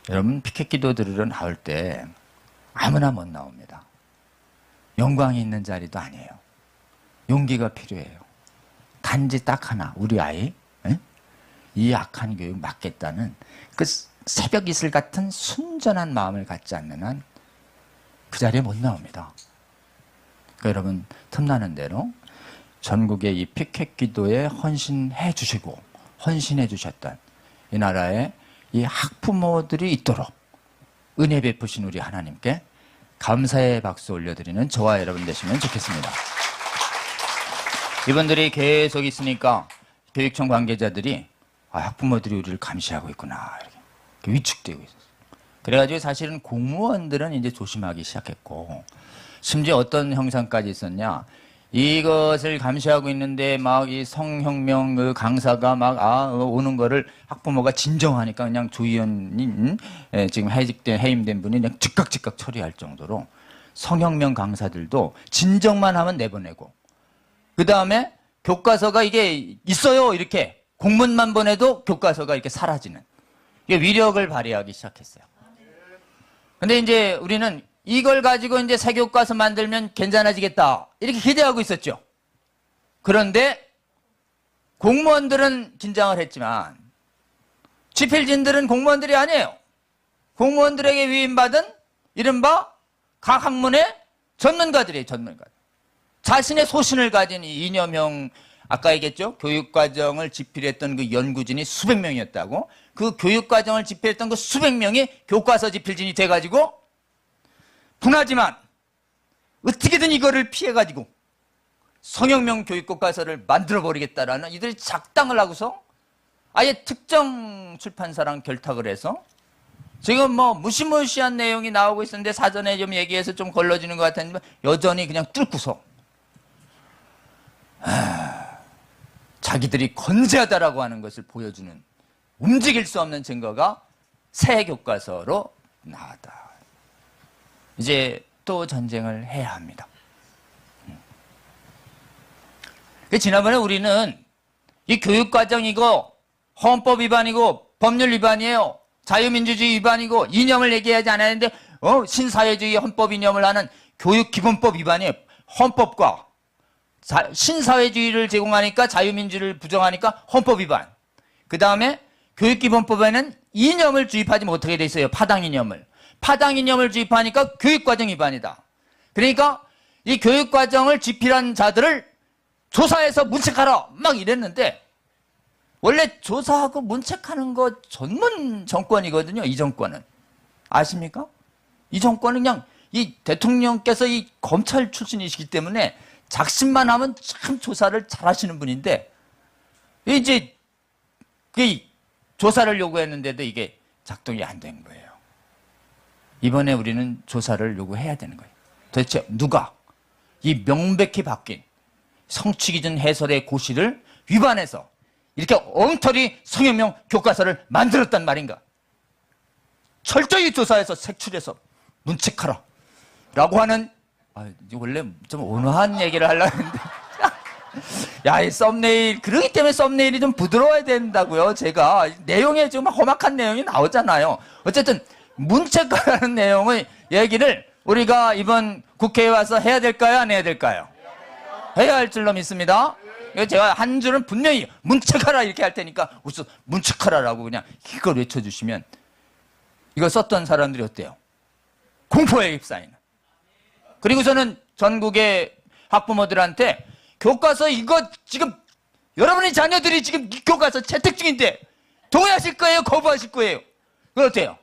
S1: 여러분 피켓 기도 들으러 나올 때 아무나 못 나옵니다. 영광이 있는 자리도 아니에요. 용기가 필요해요. 단지 딱 하나, 우리 아이 이 악한 교육 막겠다는 그 새벽 이슬 같은 순전한 마음을 갖지 않는 한 그 자리에 못 나옵니다. 그러니까 여러분 틈나는 대로 전국의 이 피켓 기도에 헌신해 주시고 헌신해 주셨던 이 나라의 이 학부모들이 있도록 은혜 베푸신 우리 하나님께 감사의 박수 올려드리는 저와 여러분 되시면 좋겠습니다. 이분들이 계속 있으니까 교육청 관계자들이 학부모들이 우리를 감시하고 있구나 이렇게 위축되고 있었어요. 그래가지고 사실은 공무원들은 이제 조심하기 시작했고 심지어 어떤 형상까지 있었냐. 이것을 감시하고 있는데 막 이 성혁명 그 강사가 막 오는 거를 학부모가 진정하니까 그냥 조의원이 지금 해임된 분이 그냥 즉각 처리할 정도로 성혁명 강사들도 진정만 하면 내보내고 그 다음에 교과서가 이게 있어요 이렇게 공문만 보내도 교과서가 이렇게 사라지는 이게 위력을 발휘하기 시작했어요. 근데 이제 우리는 이걸 가지고 이제 새 교과서 만들면 괜찮아지겠다 이렇게 기대하고 있었죠. 그런데 공무원들은 긴장을 했지만 집필진들은 공무원들이 아니에요. 공무원들에게 위임받은 이른바 각 학문의 전문가들이에요. 전문가들. 자신의 소신을 가진 이 이념형 아까 얘기했죠. 교육과정을 집필했던 그 연구진이 수백 명이었다고. 그 교육과정을 집필했던 그 수백 명이 교과서 집필진이 돼가지고 분하지만 어떻게든 이거를 피해가지고 성혁명 교육교과서를 만들어버리겠다라는 이들이 작당을 하고서 아예 특정 출판사랑 결탁을 해서 지금 뭐 무시무시한 내용이 나오고 있었는데 사전에 좀 얘기해서 좀 걸러지는 것 같았는데 여전히 그냥 뚫고서 자기들이 건재하다라고 하는 것을 보여주는 움직일 수 없는 증거가 새 교과서로 나왔다. 이제 또 전쟁을 해야 합니다. 지난번에 우리는 이 교육과정이고 헌법 위반이고 법률 위반이에요. 자유민주주의 위반이고 이념을 얘기하지 않았는데 신사회주의 헌법 이념을 하는 교육기본법 위반이에요. 헌법과 신사회주의를 제공하니까 자유민주를 부정하니까 헌법 위반. 그 다음에 교육기본법에는 이념을 주입하지 못하게 돼 있어요. 파당 이념을 주입하니까 교육과정 위반이다. 그러니까 이 교육과정을 집필한 자들을 조사해서 문책하라 막 이랬는데 원래 조사하고 문책하는 거 전문 정권이거든요. 이 정권은. 아십니까? 이 정권은 그냥 이 대통령께서 이 검찰 출신이시기 때문에 작심만 하면 참 조사를 잘 하시는 분인데 이제 그 조사를 요구했는데도 이게 작동이 안 된 거예요. 이번에 우리는 조사를 요구해야 되는 거예요. 도대체 누가 이 명백히 바뀐 성취기준 해설의 고시를 위반해서 이렇게 엉터리 성형명 교과서를 만들었단 말인가? 철저히 조사해서 색출해서 문책하라 라고 하는 원래 좀 온화한 얘기를 하려고 했는데 야, 이 썸네일 그러기 때문에 썸네일이 좀 부드러워야 된다고요. 제가 내용에 좀 험악한 내용이 나오잖아요. 어쨌든 문책하라는 내용의 얘기를 우리가 이번 국회에 와서 해야 될까요? 안 해야 될까요? 해야 할 줄로 믿습니다. 제가 한 줄은 분명히 문책하라 이렇게 할 테니까 우선 문책하라라고 그냥 이걸 외쳐주시면 이거 썼던 사람들이 어때요? 공포에 휩싸이는. 그리고 저는 전국의 학부모들한테 교과서 이거 지금 여러분의 자녀들이 지금 이 교과서 채택 중인데 동의하실 거예요? 거부하실 거예요? 그건 어때요?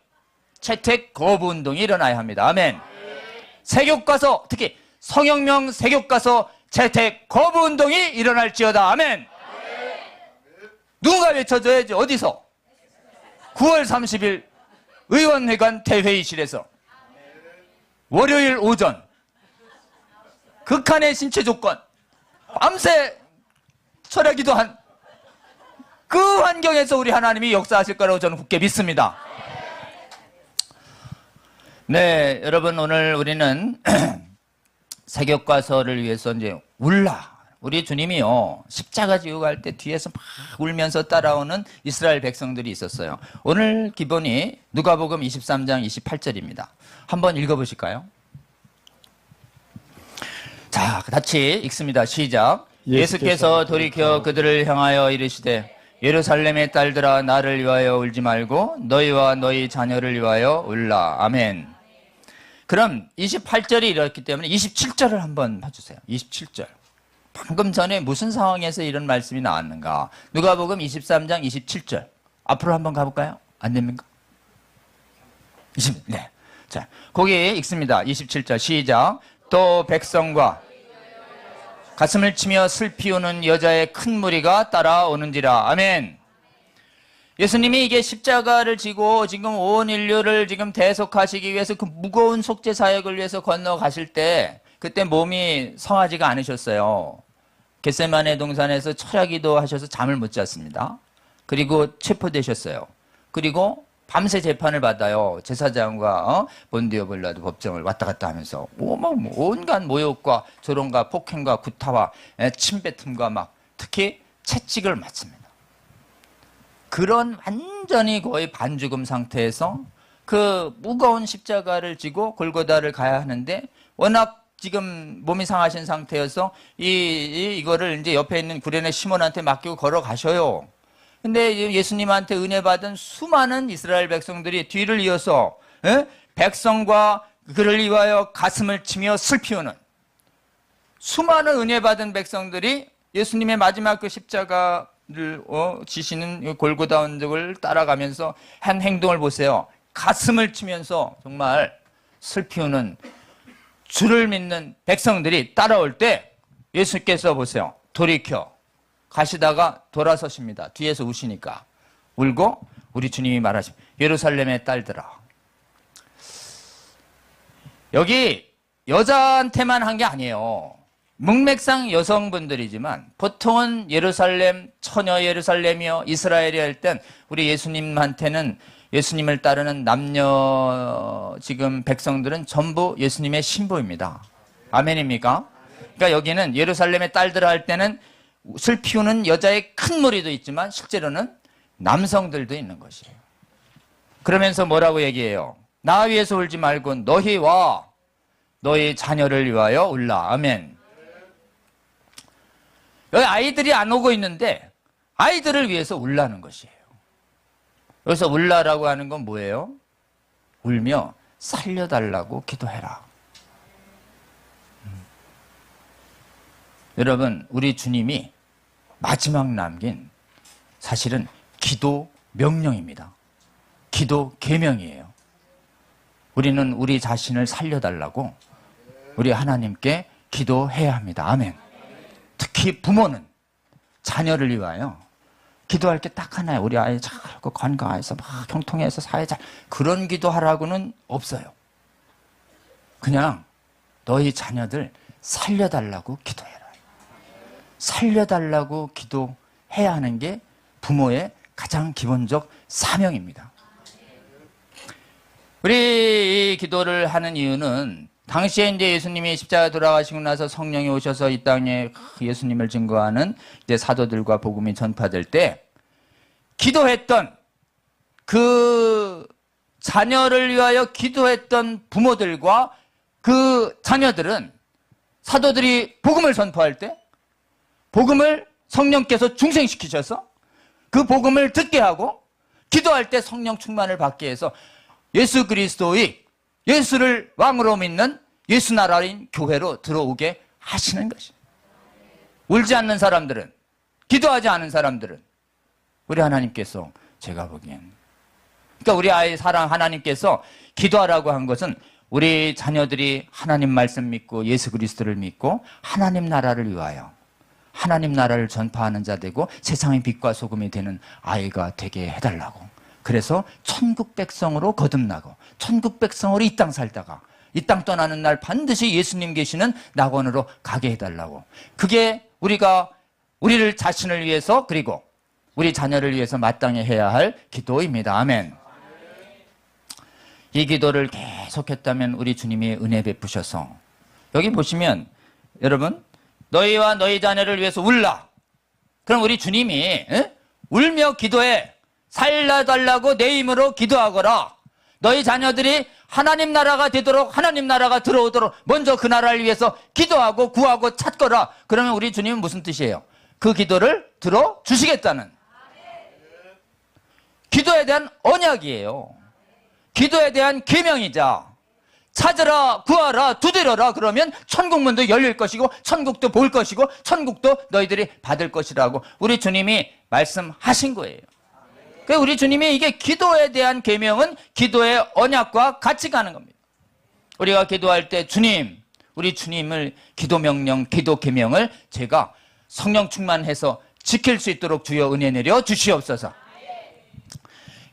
S1: 채택 거부 운동이 일어나야 합니다. 아멘. 새 교과서 특히 성형명 새 교과서 채택 거부 운동이 일어날지어다. 아멘. 누군가 외쳐줘야지. 어디서? 9월 30일 의원회관 대회의실에서 월요일 오전 극한의 신체 조건 밤새 철야기도 한 그 환경에서 우리 하나님이 역사하실 거라고 저는 굳게 믿습니다. 네, 여러분 오늘 우리는 새교과서를 위해서 이제 우리 주님이요 십자가 지고 갈 때 뒤에서 막 울면서 따라오는 이스라엘 백성들이 있었어요. 오늘 기본이 누가복음 23장 28절입니다. 한번 읽어보실까요? 자, 같이 읽습니다. 시작. 예수께서 돌이켜 그들을 향하여 이르시되 예루살렘의 딸들아 나를 위하여 울지 말고 너희와 너희 자녀를 위하여 울라. 아멘. 그럼 28절이 이렇기 때문에 27절을 한번 봐주세요. 27절. 방금 전에 무슨 상황에서 이런 말씀이 나왔는가? 누가복음 23장 27절. 앞으로 한번 가볼까요? 안 됩니까? 네. 자, 거기 읽습니다. 27절 시작. 또 백성과 가슴을 치며 슬피 우는 여자의 큰 무리가 따라오는지라. 아멘. 예수님이 이게 십자가를 지고 지금 온 인류를 지금 대속하시기 위해서 그 무거운 속죄 사역을 위해서 건너가실 때 그때 몸이 성하지가 않으셨어요. 겟세마네 동산에서 철야기도 하셔서 잠을 못 잤습니다. 그리고 체포되셨어요. 그리고 밤새 재판을 받아요. 제사장과 본디오 빌라도 법정을 왔다 갔다 하면서 온갖 모욕과 조롱과 폭행과 구타와 침뱉음과 막 특히 채찍을 맞습니다. 그런 완전히 거의 반죽음 상태에서 그 무거운 십자가를 지고 골고다를 가야 하는데 워낙 지금 몸이 상하신 상태여서 이거를 이제 옆에 있는 구레네 시몬한테 맡기고 걸어가셔요. 근데 예수님한테 은혜 받은 수많은 이스라엘 백성들이 뒤를 이어서 백성과 그를 위하여 가슴을 치며 슬피 우는 수많은 은혜 받은 백성들이 예수님의 마지막 그 십자가를 지시는 골고다 언덕을 따라가면서 한 행동을 보세요. 가슴을 치면서 정말 슬피 우는 주를 믿는 백성들이 따라올 때 예수께서 보세요. 돌이켜 가시다가 돌아서십니다. 뒤에서 우시니까. 울고 우리 주님이 말하십니다. 예루살렘의 딸들아. 여기 여자한테만 한 게 아니에요. 문맥상 여성분들이지만 보통은 예루살렘, 처녀 예루살렘이요. 이스라엘이 할 땐 우리 예수님한테는 예수님을 따르는 남녀 지금 백성들은 전부 예수님의 신부입니다. 아멘입니까? 그러니까 여기는 예루살렘의 딸들아 할 때는 슬피 우는 여자의 큰 무리도 있지만 실제로는 남성들도 있는 것이에요. 그러면서 뭐라고 얘기해요? 나 위해서 울지 말고 너희와 너희 자녀를 위하여 울라. 아멘. 여기 아이들이 안 오고 있는데 아이들을 위해서 울라는 것이에요. 여기서 울라라고 하는 건 뭐예요? 울며 살려달라고 기도해라. 여러분, 우리 주님이 마지막 남긴 사실은 기도 명령입니다. 기도 계명이에요. 우리는 우리 자신을 살려달라고 우리 하나님께 기도해야 합니다. 아멘. 특히 부모는 자녀를 위하여 기도할 게 딱 하나예요. 우리 아이 잘 건강해서 막 형통해서 사회 잘, 그런 기도하라고는 없어요. 그냥 너희 자녀들 살려달라고 기도해라. 살려달라고 기도해야 하는 게 부모의 가장 기본적 사명입니다. 우리 이 기도를 하는 이유는 당시에 이제 예수님이 십자가 돌아가시고 나서 성령이 오셔서 이 땅에 예수님을 증거하는 이제 사도들과 복음이 전파될 때 기도했던 그 자녀를 위하여 기도했던 부모들과 그 자녀들은 사도들이 복음을 선포할 때 복음을 성령께서 중생시키셔서 그 복음을 듣게 하고 기도할 때 성령 충만을 받게 해서 예수 그리스도의 예수를 왕으로 믿는 예수 나라인 교회로 들어오게 하시는 것입니다. 울지 않는 사람들은, 기도하지 않은 사람들은 우리 하나님께서 제가 보기엔, 그러니까 우리 아이 사랑 하나님께서 기도하라고 한 것은 우리 자녀들이 하나님 말씀 믿고 예수 그리스도를 믿고 하나님 나라를 위하여 하나님 나라를 전파하는 자 되고 세상의 빛과 소금이 되는 아이가 되게 해달라고. 그래서 천국 백성으로 거듭나고 천국 백성으로 이 땅 살다가 이 땅 떠나는 날 반드시 예수님 계시는 낙원으로 가게 해달라고. 그게 우리를 자신을 위해서 그리고 우리 자녀를 위해서 마땅히 해야 할 기도입니다. 아멘. 이 기도를 계속했다면 우리 주님이 은혜 베푸셔서 여기 보시면 여러분 너희와 너희 자녀를 위해서 울라. 그럼 우리 주님이 울며 기도해. 살려달라고 내 힘으로 기도하거라. 너희 자녀들이 하나님 나라가 되도록 하나님 나라가 들어오도록 먼저 그 나라를 위해서 기도하고 구하고 찾거라. 그러면 우리 주님은 무슨 뜻이에요? 그 기도를 들어주시겠다는 기도에 대한 언약이에요. 기도에 대한 계명이자 찾으라 구하라 두드려라 그러면 천국문도 열릴 것이고 천국도 볼 것이고 천국도 너희들이 받을 것이라고 우리 주님이 말씀하신 거예요. 그러니까 우리 주님이 이게 기도에 대한 계명은 기도의 언약과 같이 가는 겁니다. 우리가 기도할 때 주님, 우리 주님을 기도 명령, 기도 계명을 제가 성령 충만해서 지킬 수 있도록 주여 은혜 내려 주시옵소서.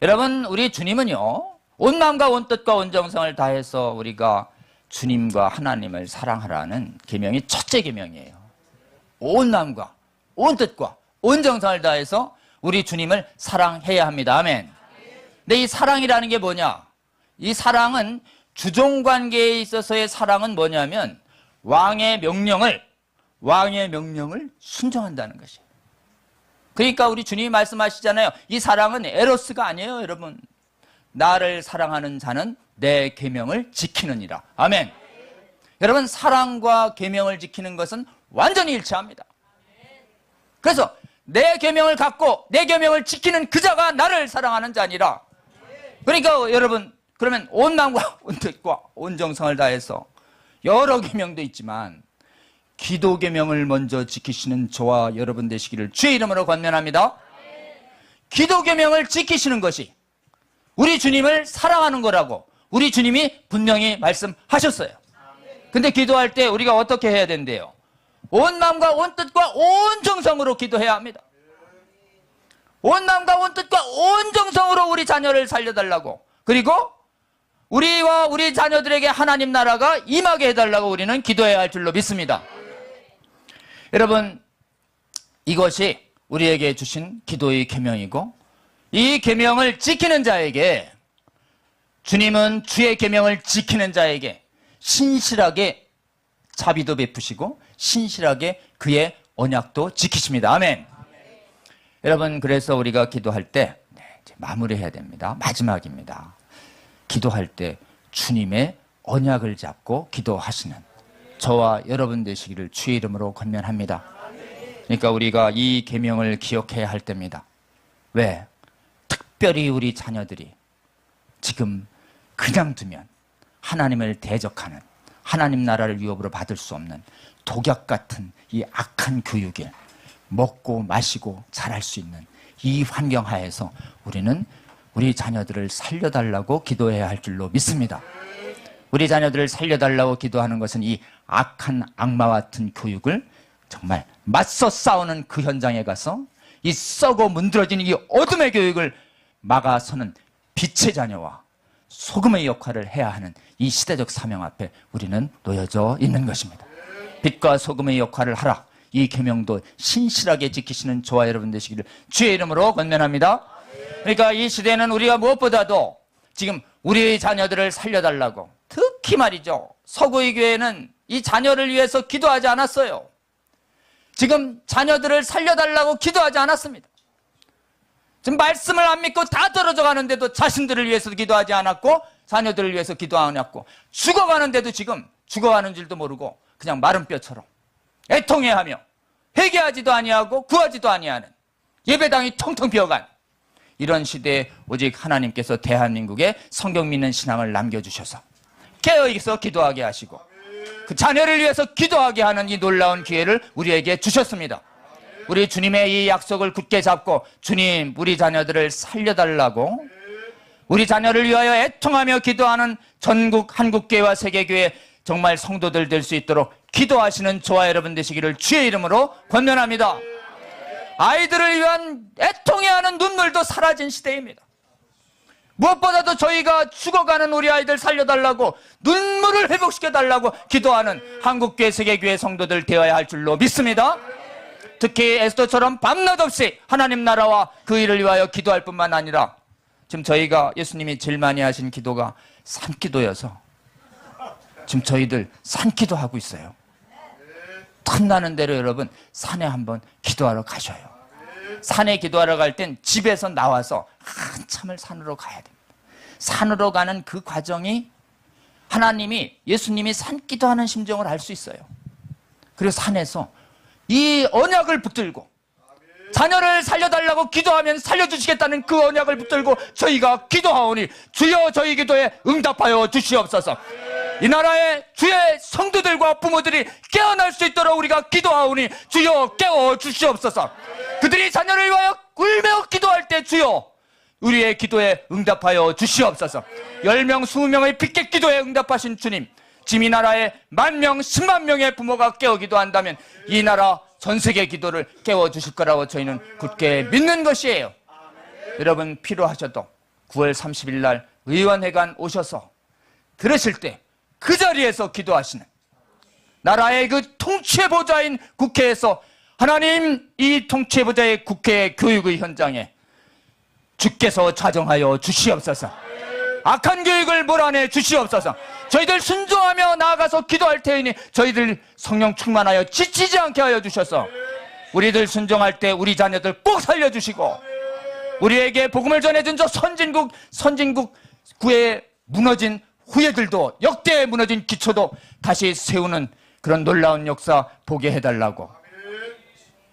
S1: 여러분 우리 주님은요 온 마음과 온 뜻과 온 정성을 다해서 우리가 주님과 하나님을 사랑하라는 계명이 첫째 계명이에요. 온 마음과 온 뜻과 온 정성을 다해서 우리 주님을 사랑해야 합니다. 아멘. 근데 이 사랑이라는 게 뭐냐? 이 사랑은 주종관계에 있어서의 사랑은 뭐냐면 왕의 명령을 순종한다는 것이에요. 그러니까 우리 주님이 말씀하시잖아요. 이 사랑은 에로스가 아니에요, 여러분. 나를 사랑하는 자는 내 계명을 지키느니라. 아멘. 여러분 사랑과 계명을 지키는 것은 완전히 일치합니다. 그래서 내 계명을 갖고 내 계명을 지키는 그 자가 나를 사랑하는 자니라. 그러니까 여러분 그러면 온 마음과 온 뜻과 온 정성을 다해서 여러 계명도 있지만 기도 계명을 먼저 지키시는 저와 여러분 되시기를 주의 이름으로 권면합니다. 기도 계명을 지키시는 것이 우리 주님을 사랑하는 거라고 우리 주님이 분명히 말씀하셨어요. 근데 기도할 때 우리가 어떻게 해야 된대요? 온 마음과 온 뜻과 온 정성으로 기도해야 합니다. 온 마음과 온 뜻과 온 정성으로 우리 자녀를 살려달라고 그리고 우리와 우리 자녀들에게 하나님 나라가 임하게 해달라고 우리는 기도해야 할 줄로 믿습니다. 여러분 이것이 우리에게 주신 기도의 계명이고 이 계명을 지키는 자에게 주님은 주의 계명을 지키는 자에게 신실하게 자비도 베푸시고 신실하게 그의 언약도 지키십니다. 아멘. 여러분 그래서 우리가 기도할 때 이제 마무리해야 됩니다. 마지막입니다. 기도할 때 주님의 언약을 잡고 기도하시는 저와 여러분 되시기를 주의 이름으로 권면합니다. 그러니까 우리가 이 계명을 기억해야 할 때입니다. 왜? 특별히 우리 자녀들이 지금 그냥 두면 하나님을 대적하는 하나님 나라를 위협으로 받을 수 없는 독약 같은 이 악한 교육에 먹고 마시고 자랄 수 있는 이 환경 하에서 우리는 우리 자녀들을 살려달라고 기도해야 할 줄로 믿습니다. 우리 자녀들을 살려달라고 기도하는 것은 이 악한 악마 같은 교육을 정말 맞서 싸우는 그 현장에 가서 이 썩어 문드러진 이 어둠의 교육을 막아서는 빛의 자녀와 소금의 역할을 해야 하는 이 시대적 사명 앞에 우리는 놓여져 있는 것입니다. 빛과 소금의 역할을 하라. 이 계명도 신실하게 지키시는 저와 여러분 되시기를 주의 이름으로 권면합니다. 그러니까 이 시대는 우리가 무엇보다도 지금 우리의 자녀들을 살려달라고, 특히 말이죠, 서구의 교회는 이 자녀를 위해서 기도하지 않았어요. 지금 자녀들을 살려달라고 기도하지 않았습니다. 지금 말씀을 안 믿고 다 떨어져 가는데도 자신들을 위해서도 기도하지 않았고 자녀들을 위해서 기도 안 했고, 죽어가는데도 지금 죽어가는 줄도 모르고 그냥 마른 뼈처럼 애통해하며 회개하지도 아니하고 구하지도 아니하는 예배당이 텅텅 비어간 이런 시대에 오직 하나님께서 대한민국에 성경 믿는 신앙을 남겨주셔서 깨어있어 기도하게 하시고 그 자녀를 위해서 기도하게 하는 이 놀라운 기회를 우리에게 주셨습니다. 우리 주님의 이 약속을 굳게 잡고 주님, 우리 자녀들을 살려달라고, 우리 자녀를 위하여 애통하며 기도하는 전국 한국교회와 세계교회 정말 성도들 될 수 있도록 기도하시는 저와 여러분 되시기를 주의 이름으로 권면합니다. 아이들을 위한 애통해하는 눈물도 사라진 시대입니다. 무엇보다도 저희가 죽어가는 우리 아이들 살려달라고, 눈물을 회복시켜달라고 기도하는 한국교회 세계교회 성도들 되어야 할 줄로 믿습니다. 특히 에스더처럼 밤낮 없이 하나님 나라와 그 일을 위하여 기도할 뿐만 아니라 지금 저희가 예수님이 제일 많이 하신 기도가 산기도여서 지금 저희들 산기도 하고 있어요. 탐나는 대로 여러분 산에 한번 기도하러 가셔요. 산에 기도하러 갈 땐 집에서 나와서 한참을 산으로 가야 됩니다. 산으로 가는 그 과정이 하나님이, 예수님이 산기도하는 심정을 알 수 있어요. 그리고 산에서 이 언약을 붙들고 자녀를 살려달라고 기도하면 살려주시겠다는 그 언약을 붙들고 저희가 기도하오니 주여 저희 기도에 응답하여 주시옵소서. 이 나라의 주의 성도들과 부모들이 깨어날 수 있도록 우리가 기도하오니 주여 깨워 주시옵소서. 그들이 자녀를 위하여 울며 기도할 때 주여 우리의 기도에 응답하여 주시옵소서. 10명 20명의 빚객 기도에 응답하신 주님, 지금 이 나라에 10,000명 10만 명의 부모가 깨어 기도한다면 이 나라 전 세계 기도를 깨워주실 거라고 저희는 굳게 믿는 것이에요. 여러분 필요하셔도 9월 30일 날 의원회관 오셔서 들으실 때 그 자리에서 기도하시는, 나라의 그 통치의 보좌인 국회에서 하나님, 이 통치의 보좌의 국회 교육의 현장에 주께서 좌정하여 주시옵소서. 악한 교육을 몰아내 주시옵소서. 저희들 순종하며 나아가서 기도할 테이니 저희들 성령 충만하여 지치지 않게 하여 주셔서 우리들 순종할 때 우리 자녀들 꼭 살려주시고, 우리에게 복음을 전해준 저 선진국 구에 무너진 후예들도, 역대에 무너진 기초도 다시 세우는 그런 놀라운 역사 보게 해달라고.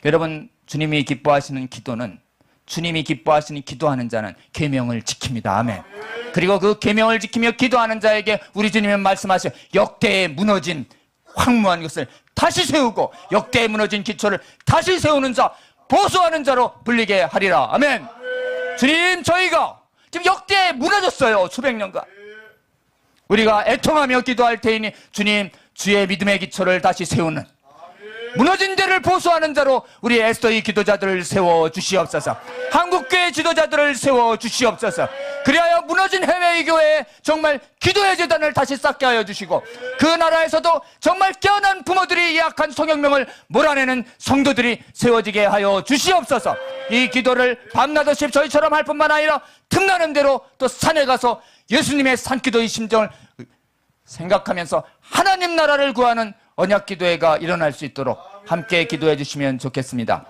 S1: 여러분, 주님이 기뻐하시는 기도는, 주님이 기뻐하시는 기도하는 자는 계명을 지킵니다. 아멘. 그리고 그 계명을 지키며 기도하는 자에게 우리 주님은 말씀하셔 역대에 무너진 황무한 것을 다시 세우고 역대에 무너진 기초를 다시 세우는 자, 보수하는 자로 불리게 하리라. 아멘. 주님, 저희가 지금 역대에 무너졌어요. 수백 년간. 우리가 애통하며 기도할 테이니 주님, 주의 믿음의 기초를 다시 세우는, 무너진 데를 보수하는 자로 우리 에스더의 기도자들을 세워 주시옵소서. 한국교회 지도자들을 세워 주시옵소서. 그리하여 무너진 해외의 교회에 정말 기도의 재단을 다시 쌓게 하여 주시고, 그 나라에서도 정말 깨어난 부모들이 이 악한 성혁명을 몰아내는 성도들이 세워지게 하여 주시옵소서. 이 기도를 밤낮 없이 저희처럼 할 뿐만 아니라 틈나는 대로 또 산에 가서 예수님의 산기도의 심정을 생각하면서 하나님 나라를 구하는 언약 기도회가 일어날 수 있도록 함께 기도해 주시면 좋겠습니다.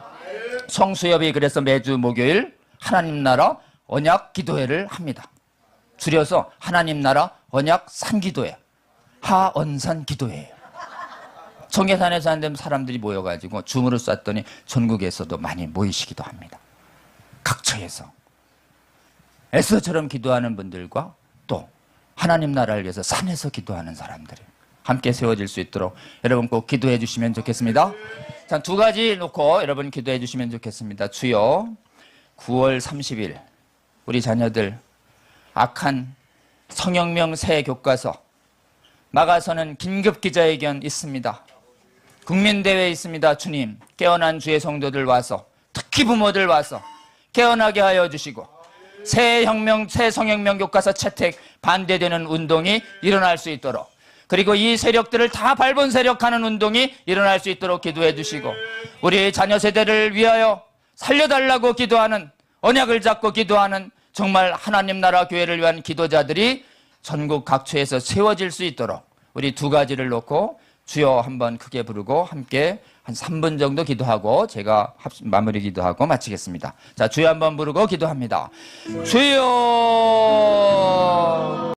S1: 성수협이 그래서 매주 목요일 하나님 나라 언약 기도회를 합니다. 줄여서 하나님 나라 언약 산기도회, 하언산 기도회예요. 청계산에서 한 사람들이 모여가지고 줌으로 쐈더니 전국에서도 많이 모이시기도 합니다. 각처에서 에스더처럼 기도하는 분들과 또 하나님 나라를 위해서 산에서 기도하는 사람들이 함께 세워질 수 있도록 여러분 꼭 기도해 주시면 좋겠습니다. 자, 두 가지 놓고 여러분 기도해 주시면 좋겠습니다. 주여, 9월 30일 우리 자녀들 악한 성혁명 새 교과서 막아서는 긴급 기자회견 있습니다. 국민대회 있습니다. 주님, 깨어난 주의 성도들 와서, 특히 부모들 와서 깨어나게 하여 주시고 새 성혁명 교과서 채택 반대되는 운동이 일어날 수 있도록, 그리고 이 세력들을 다 밟은 세력하는 운동이 일어날 수 있도록 기도해 주시고, 우리 자녀 세대를 위하여 살려달라고 기도하는, 언약을 잡고 기도하는 정말 하나님 나라 교회를 위한 기도자들이 전국 각처에서 세워질 수 있도록 우리 두 가지를 놓고 주여 한번 크게 부르고 함께 한 3분 정도 기도하고 제가 마무리 기도하고 마치겠습니다. 자, 주여 한번 부르고 기도합니다. 주여.